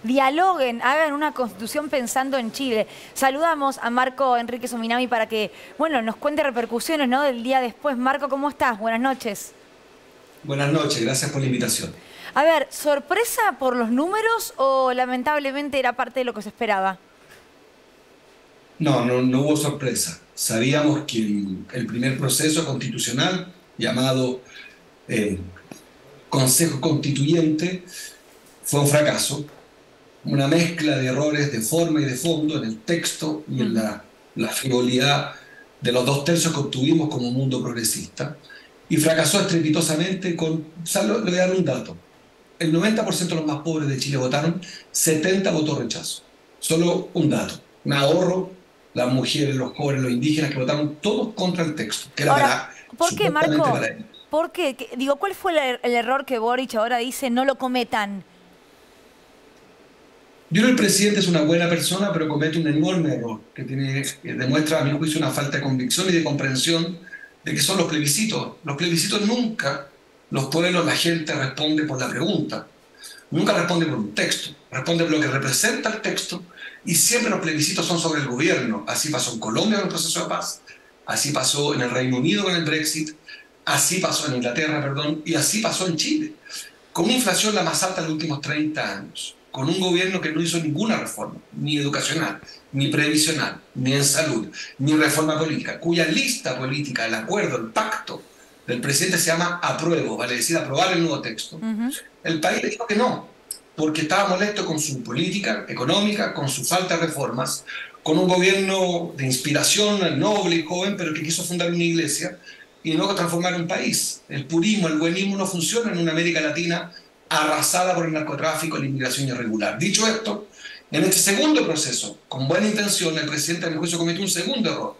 dialoguen, hagan una constitución pensando en Chile. Saludamos a Marco Enrique Sominami para que, bueno, nos cuente repercusiones, ¿no?, del día después. Marco, ¿cómo estás? Buenas noches. Buenas noches, gracias por la invitación. A ver, ¿sorpresa por los números o lamentablemente era parte de lo que se esperaba? No hubo sorpresa. Sabíamos que el primer proceso constitucional, llamado Consejo Constituyente, fue un fracaso, una mezcla de errores de forma y de fondo en el texto y en la frivolidad de los 2/3 que obtuvimos como mundo progresista, y fracasó estrepitosamente con, le voy a dar un dato, el 90% de los más pobres de Chile votaron, 70 votó rechazo. Solo un dato, un ahorro, las mujeres, los jóvenes, los indígenas que votaron todos contra el texto, que era ahora, ¿por qué, Marco? ¿Por qué? Digo, ¿cuál fue el error que Boric ahora dice no lo cometan? Yo creo que el presidente es una buena persona, pero comete un enorme error que demuestra, a mi juicio, una falta de convicción y de comprensión de que son los plebiscitos. Los plebiscitos nunca, los pueblos, la gente responde por la pregunta. Nunca responde por un texto, responde por lo que representa el texto, y siempre los plebiscitos son sobre el gobierno. Así pasó en Colombia con el proceso de paz, así pasó en el Reino Unido con el Brexit, así pasó en Inglaterra, perdón, y así pasó en Chile. Con una inflación la más alta de los últimos 30 años, con un gobierno que no hizo ninguna reforma, ni educacional, ni previsional, ni en salud, ni reforma política, cuya lista política, el acuerdo, el pacto del presidente se llama apruebo, vale decir, aprobar el nuevo texto. El país le dijo que no, porque estaba molesto con su política económica, con su falta de reformas, con un gobierno de inspiración noble y joven, pero que quiso fundar una iglesia y no transformar un país. El purismo, el buenismo no funciona en una América Latina arrasada por el narcotráfico y la inmigración irregular. Dicho esto, en este segundo proceso, con buena intención, el presidente, a mi juicio, cometió un segundo error.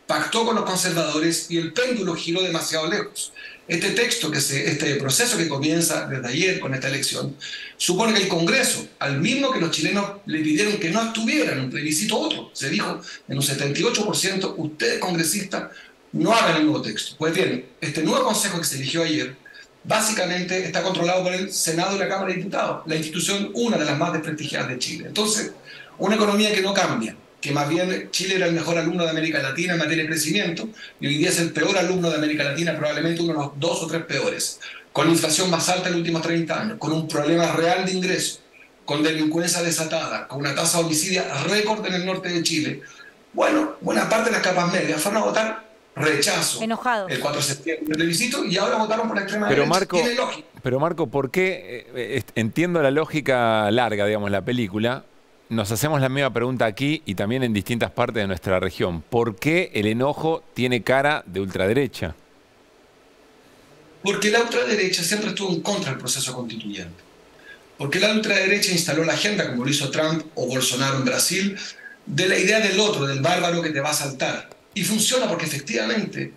Pactó con los conservadores y el péndulo giró demasiado lejos. Este proceso que comienza desde ayer con esta elección, supone que el Congreso, al mismo que los chilenos le pidieron que no estuviera en un plebiscito otro, se dijo en un 78%, ustedes congresistas no hagan el nuevo texto. Pues bien, este nuevo Consejo que se eligió ayer, básicamente está controlado por el Senado y la Cámara de Diputados, la institución, una de las más desprestigiadas de Chile. Entonces, una economía que no cambia, que más bien Chile era el mejor alumno de América Latina en materia de crecimiento, y hoy día es el peor alumno de América Latina, probablemente uno de los 2 o 3 peores, con la inflación más alta en los últimos 30 años, con un problema real de ingreso, con delincuencia desatada, con una tasa de homicidio récord en el norte de Chile. Bueno, buena parte de las capas medias fueron a votar rechazo. Enojados. El 4 de septiembre del plebiscito y ahora votaron por la extrema derecha. Tiene lógica. Pero Marco, ¿por qué? Entiendo la lógica larga, digamos, la película. Nos hacemos la misma pregunta aquí y también en distintas partes de nuestra región. ¿Por qué el enojo tiene cara de ultraderecha? Porque la ultraderecha siempre estuvo en contra del proceso constituyente. Porque la ultraderecha instaló la agenda, como lo hizo Trump o Bolsonaro en Brasil, de la idea del otro, del bárbaro que te va a asaltar. Y funciona porque efectivamente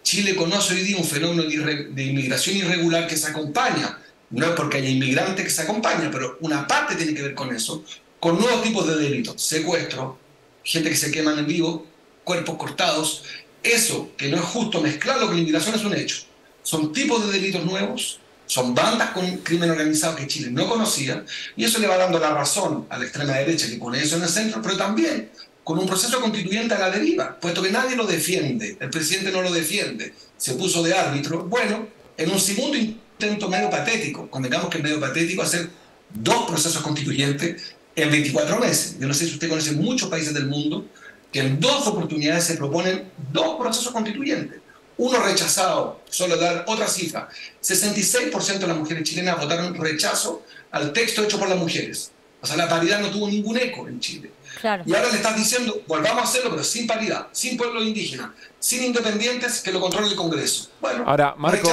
Chile conoce hoy día un fenómeno de inmigración irregular que se acompaña. No es porque haya inmigrantes que se acompañan, pero una parte tiene que ver con eso, con nuevos tipos de delitos, secuestro, gente que se queman en vivo, cuerpos cortados. Eso, que no es justo mezclarlo con la inmigración, es un hecho. Son tipos de delitos nuevos, son bandas con crimen organizado que Chile no conocía, y eso le va dando la razón a la extrema derecha que pone eso en el centro, pero también con un proceso constituyente a la deriva, puesto que nadie lo defiende, el presidente no lo defiende, se puso de árbitro. Bueno, en un segundo intento medio patético, convengamos que es medio patético hacer 2 procesos constituyentes en 24 meses. Yo no sé si usted conoce muchos países del mundo que en 2 oportunidades se proponen 2 procesos constituyentes. Uno rechazado, solo dar otra cifra, 66% de las mujeres chilenas votaron rechazo al texto hecho por las mujeres. O sea, la paridad no tuvo ningún eco en Chile. Claro. Y ahora le estás diciendo, volvamos a hacerlo, pero sin paridad, sin pueblos indígenas, sin independientes, que lo controle el Congreso. Bueno, ahora, Marco,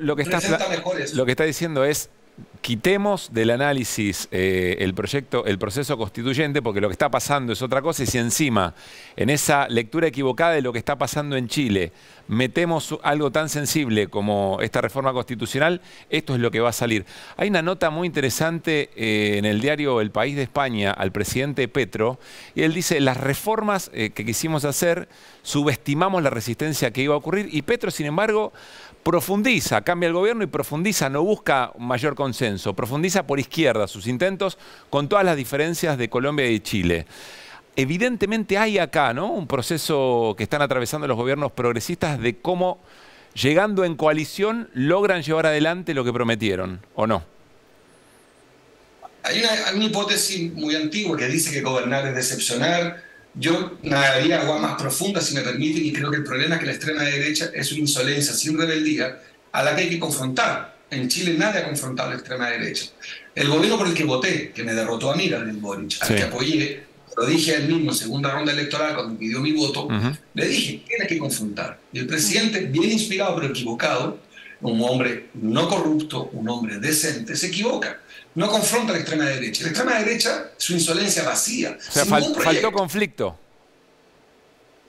lo que está diciendo es, quitemos del análisis el proceso constituyente, porque lo que está pasando es otra cosa, y si encima, en esa lectura equivocada de lo que está pasando en Chile, metemos algo tan sensible como esta reforma constitucional, esto es lo que va a salir. Hay una nota muy interesante en el diario El País de España al presidente Petro, y él dice, las reformas que quisimos hacer, subestimamos la resistencia que iba a ocurrir, y Petro, sin embargo, profundiza, cambia el gobierno y profundiza, no busca un mayor consenso, profundiza por izquierda sus intentos con todas las diferencias de Colombia y de Chile. Evidentemente hay acá, ¿no?, un proceso que están atravesando los gobiernos progresistas de cómo, llegando en coalición, logran llevar adelante lo que prometieron, ¿o no? Hay una hipótesis muy antigua que dice que gobernar es decepcionar. Yo nadaría agua más profunda, si me permiten, y creo que el problema es que la extrema derecha es una insolencia sin rebeldía a la que hay que confrontar. En Chile nadie ha confrontado a la extrema derecha. El gobierno por el que voté, que me derrotó a mí, Gabriel Boric, al que apoyé, lo dije a él mismo en segunda ronda electoral cuando pidió mi voto, le dije, tienes que confrontar. Y el presidente, bien inspirado pero equivocado, un hombre no corrupto, un hombre decente, se equivoca. No confronta a la extrema derecha. La extrema derecha, su insolencia vacía. O sea, faltó conflicto.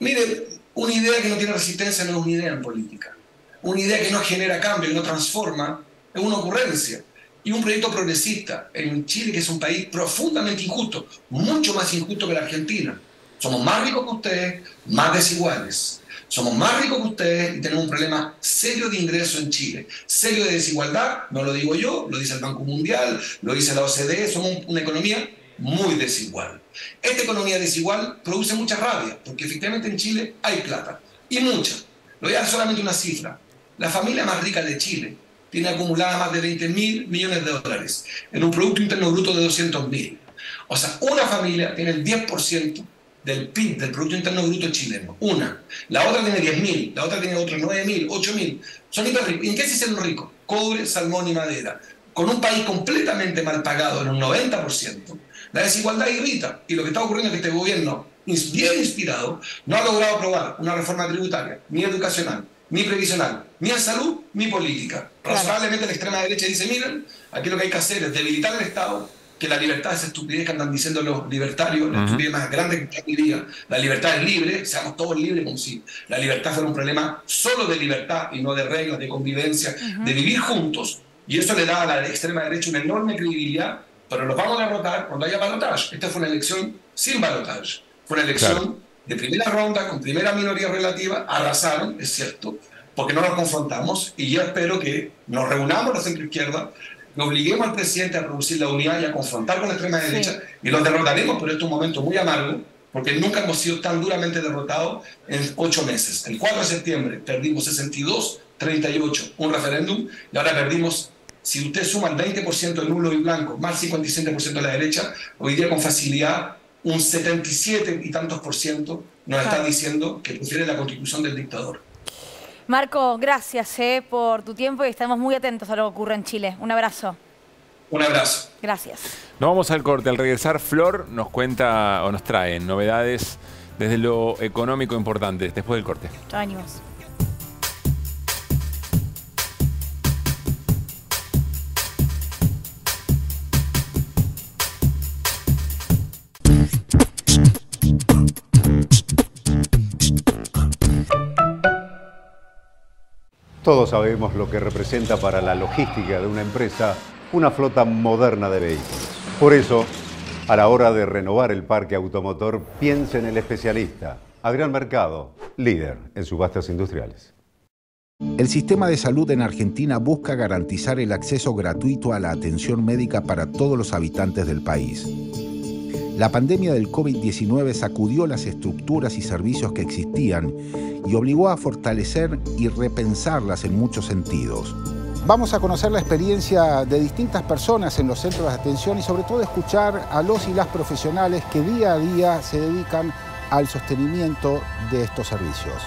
Mire, una idea que no tiene resistencia no es una idea en política. Una idea que no genera cambio, que no transforma, es una ocurrencia. Y un proyecto progresista en Chile, que es un país profundamente injusto, mucho más injusto que la Argentina. Somos más ricos que ustedes, más desiguales. Somos más ricos que ustedes y tenemos un problema serio de ingreso en Chile. Serio de desigualdad, no lo digo yo, lo dice el Banco Mundial, lo dice la OCDE, somos una economía muy desigual. Esta economía desigual produce mucha rabia, porque efectivamente en Chile hay plata, y mucha. Le voy a dar solamente una cifra. La familia más rica de Chile tiene acumulada más de 20.000 millones de dólares en un Producto Interno Bruto de 200.000. O sea, una familia tiene el 10% del PIB, del Producto Interno Bruto chileno. Una. La otra tiene 10.000, la otra tiene otros 9.000, 8.000. Son hiper ricos. ¿Y en qué se hicieron ricos? Cobre, salmón y madera. Con un país completamente mal pagado en un 90%, la desigualdad irrita. Y lo que está ocurriendo es que este gobierno, bien inspirado, no ha logrado aprobar una reforma tributaria, ni educacional, ni previsional, ni en salud, ni política. Razonablemente la extrema derecha dice, miren, aquí lo que hay que hacer es debilitar el Estado, que la libertad es estupidez que andan diciendo los libertarios, la estupidez más grande que hoy día. La libertad es libre, seamos todos libres, como si la libertad fuera un problema solo de libertad y no de reglas, de convivencia, de vivir juntos. Y eso le da a la extrema derecha una enorme credibilidad, pero los vamos a derrotar cuando haya balotaje. Esta fue una elección sin balotaje. Fue una elección de primera ronda, con primera minoría relativa, arrasaron, es cierto, porque no nos confrontamos, y yo espero que nos reunamos la centroizquierda, nos obliguemos al presidente a producir la unidad y a confrontar con la extrema derecha, y los derrotaremos, pero esto es un momento muy amargo, porque nunca hemos sido tan duramente derrotados en 8 meses. El 4 de septiembre perdimos 62-38, un referéndum, y ahora perdimos, si usted suma el 20% de nulo y blanco, más 57% de la derecha, hoy día con facilidad un 77 y tantos % nos está diciendo que prefiere la constitución del dictador. Marco, gracias por tu tiempo y estamos muy atentos a lo que ocurre en Chile. Un abrazo. Un abrazo. Gracias. Nos vamos al corte. Al regresar, Flor nos cuenta o nos trae novedades desde lo económico importante. Después del corte. Ya venimos. Todos sabemos lo que representa para la logística de una empresa una flota moderna de vehículos. Por eso, a la hora de renovar el parque automotor, piense en el especialista. Adrián Mercado, líder en subastas industriales. El sistema de salud en Argentina busca garantizar el acceso gratuito a la atención médica para todos los habitantes del país. La pandemia del COVID-19 sacudió las estructuras y servicios que existían y obligó a fortalecer y repensarlas en muchos sentidos. Vamos a conocer la experiencia de distintas personas en los centros de atención y sobre todo escuchar a los y las profesionales que día a día se dedican al sostenimiento de estos servicios.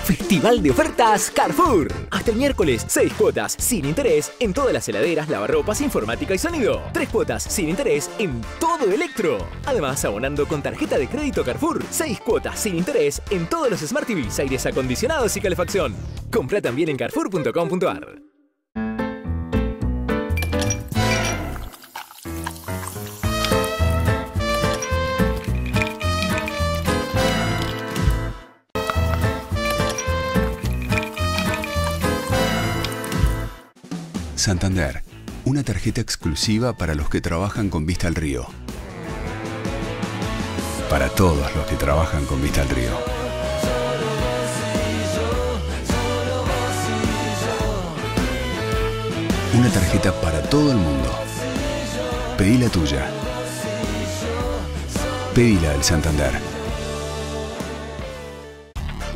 Festival de ofertas Carrefour. Hasta el miércoles, 6 cuotas sin interés en todas las heladeras, lavarropas, informática y sonido. 3 cuotas sin interés en todo electro. Además, abonando con tarjeta de crédito Carrefour, 6 cuotas sin interés en todos los Smart TVs, aires acondicionados y calefacción. Compra también en carrefour.com.ar. Santander, una tarjeta exclusiva para los que trabajan con vista al río. Para todos los que trabajan con vista al río. Una tarjeta para todo el mundo. Pedí la tuya. Pedila del Santander.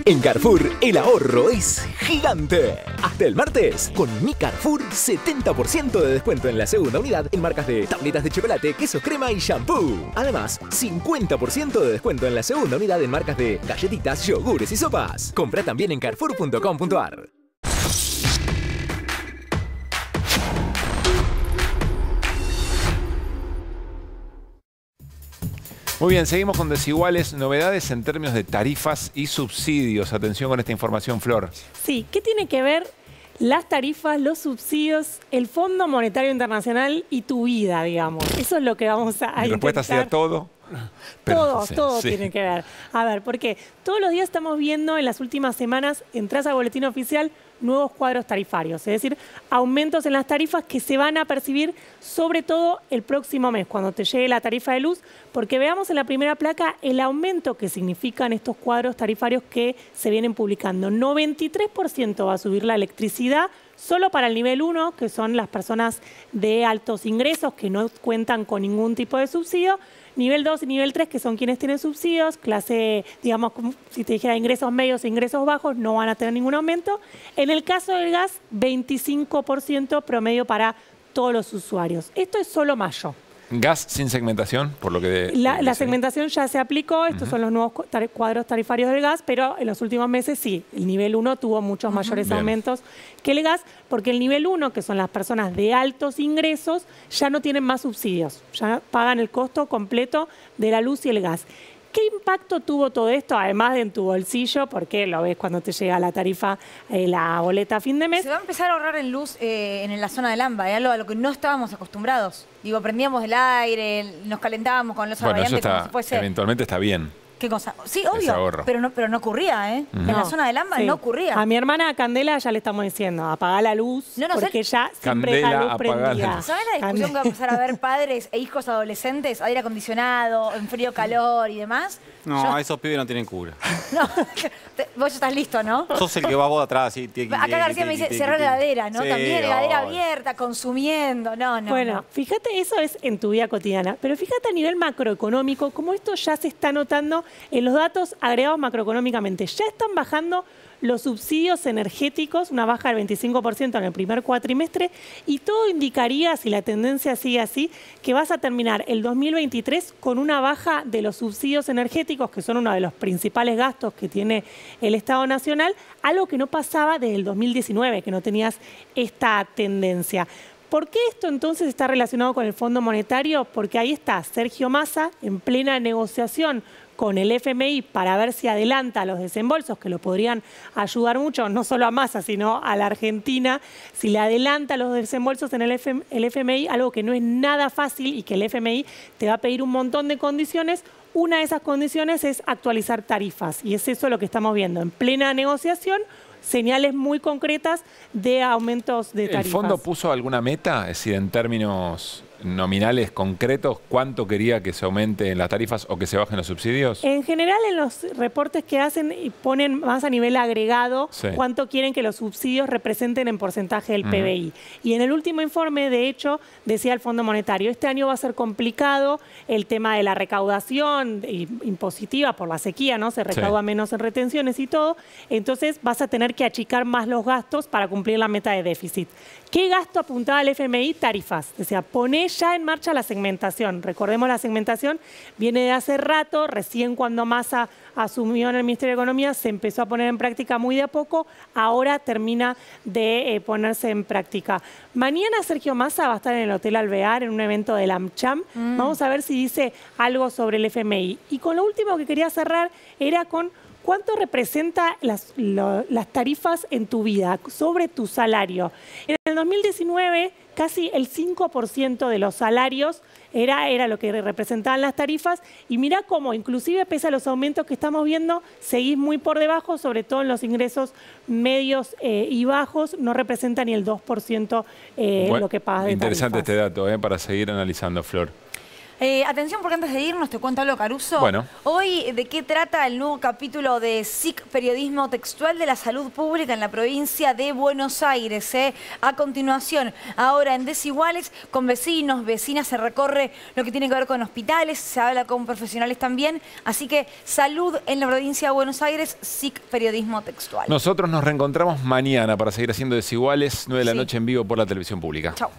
En Carrefour, el ahorro es gigante. Hasta el martes, con Mi Carrefour, 70% de descuento en la segunda unidad en marcas de tabletas de chocolate, quesos crema y shampoo. Además, 50% de descuento en la segunda unidad en marcas de galletitas, yogures y sopas. Compra también en carrefour.com.ar. Muy bien, seguimos con Desiguales. Novedades en términos de tarifas y subsidios. Atención con esta información, Flor. Sí, ¿qué tiene que ver las tarifas, los subsidios, el Fondo Monetario Internacional y tu vida, digamos? Eso es lo que vamos a Mi respuesta sería todo. Todo tiene que ver. A ver, porque todos los días estamos viendo en las últimas semanas, entras al boletín oficial, nuevos cuadros tarifarios, es decir, aumentos en las tarifas que se van a percibir sobre todo el próximo mes, cuando te llegue la tarifa de luz, porque veamos en la primera placa el aumento que significan estos cuadros tarifarios que se vienen publicando. 93% va a subir la electricidad, solo para el nivel 1, que son las personas de altos ingresos que no cuentan con ningún tipo de subsidio. Nivel 2 y nivel 3, que son quienes tienen subsidios, clase, digamos, si te dijera ingresos medios e ingresos bajos, no van a tener ningún aumento. En el caso del gas, 25% promedio para todos los usuarios. Esto es solo mayo. Gas sin segmentación, por lo que... La segmentación ya se aplicó, estos son los nuevos cuadros tarifarios del gas, pero en los últimos meses sí, el nivel 1 tuvo muchos mayores aumentos que el gas, porque el nivel 1, que son las personas de altos ingresos, ya no tienen más subsidios, ya pagan el costo completo de la luz y el gas. ¿Qué impacto tuvo todo esto, además de en tu bolsillo? Porque lo ves cuando te llega la tarifa, la boleta a fin de mes. Se va a empezar a ahorrar en luz en la zona del AMBA, algo a lo que no estábamos acostumbrados. Digo, prendíamos el aire, nos calentábamos con los Bueno, eso está, eventualmente está bien. ¿Qué cosa? Sí, obvio, pero no ocurría, ¿eh? En la zona del AMBA no ocurría. A mi hermana Candela ya le estamos diciendo, apaga la luz, porque ya siempre deja luz prendida. ¿Sabes la discusión que va a empezar a ver padres e hijos adolescentes? Aire acondicionado, en frío, calor y demás. No, esos pibes no tienen cura. No, vos ya estás listo, ¿no? Sos el que va vos atrás. Sí, acá García me dice, cerrar la heladera, ¿no? Sí, también heladera abierta, consumiendo. No. Bueno, fíjate, eso es en tu vida cotidiana. Pero fíjate a nivel macroeconómico, cómo esto ya se está notando en los datos agregados macroeconómicamente. Ya están bajando los subsidios energéticos, una baja del 25% en el primer cuatrimestre, y todo indicaría, si la tendencia sigue así, que vas a terminar el 2023 con una baja de los subsidios energéticos, que son uno de los principales gastos que tiene el Estado Nacional, algo que no pasaba desde el 2019, que no tenías esta tendencia. ¿Por qué esto entonces está relacionado con el Fondo Monetario? Porque ahí está Sergio Massa en plena negociación con el FMI para ver si adelanta los desembolsos, que lo podrían ayudar mucho, no solo a Massa, sino a la Argentina, si le adelanta los desembolsos en el FMI, algo que no es nada fácil y que el FMI te va a pedir un montón de condiciones. Una de esas condiciones es actualizar tarifas, y es eso lo que estamos viendo, en plena negociación, señales muy concretas de aumentos de tarifas. ¿El fondo puso alguna meta? Es decir, en términos nominales concretos, ¿cuánto quería que se aumenten las tarifas o que se bajen los subsidios? En general, en los reportes que hacen, ponen más a nivel agregado cuánto quieren que los subsidios representen en porcentaje del PBI. Y en el último informe, de hecho, decía el Fondo Monetario, este año va a ser complicado el tema de la recaudación impositiva por la sequía, ¿no? Se recauda menos en retenciones y todo, entonces vas a tener que achicar más los gastos para cumplir la meta de déficit. ¿Qué gasto apuntaba el FMI? Tarifas. O sea, poné ya en marcha la segmentación. Recordemos, la segmentación viene de hace rato, recién cuando Massa asumió en el Ministerio de Economía se empezó a poner en práctica muy de a poco, ahora termina de ponerse en práctica. Mañana Sergio Massa va a estar en el Hotel Alvear en un evento del AmCham. Vamos a ver si dice algo sobre el FMI. Y con lo último que quería cerrar era con ¿cuánto representa las tarifas en tu vida, sobre tu salario? En el 2019, casi el 5% de los salarios era lo que representaban las tarifas. Y mirá cómo, inclusive pese a los aumentos que estamos viendo, seguís muy por debajo, sobre todo en los ingresos medios y bajos, no representa ni el 2% lo que pagas de interesante tarifas. este dato, para seguir analizando, Flor. Atención, porque antes de irnos te cuento algo, Caruso. Bueno. Hoy, ¿de qué trata el nuevo capítulo de SIC Periodismo Textual de la Salud Pública en la provincia de Buenos Aires? A continuación, ahora en Desiguales, con vecinos, vecinas, se recorre lo que tiene que ver con hospitales, se habla con profesionales también. Así que salud en la provincia de Buenos Aires, SIC Periodismo Textual. Nosotros nos reencontramos mañana para seguir haciendo Desiguales, 9 de la noche en vivo por la televisión pública. Chau.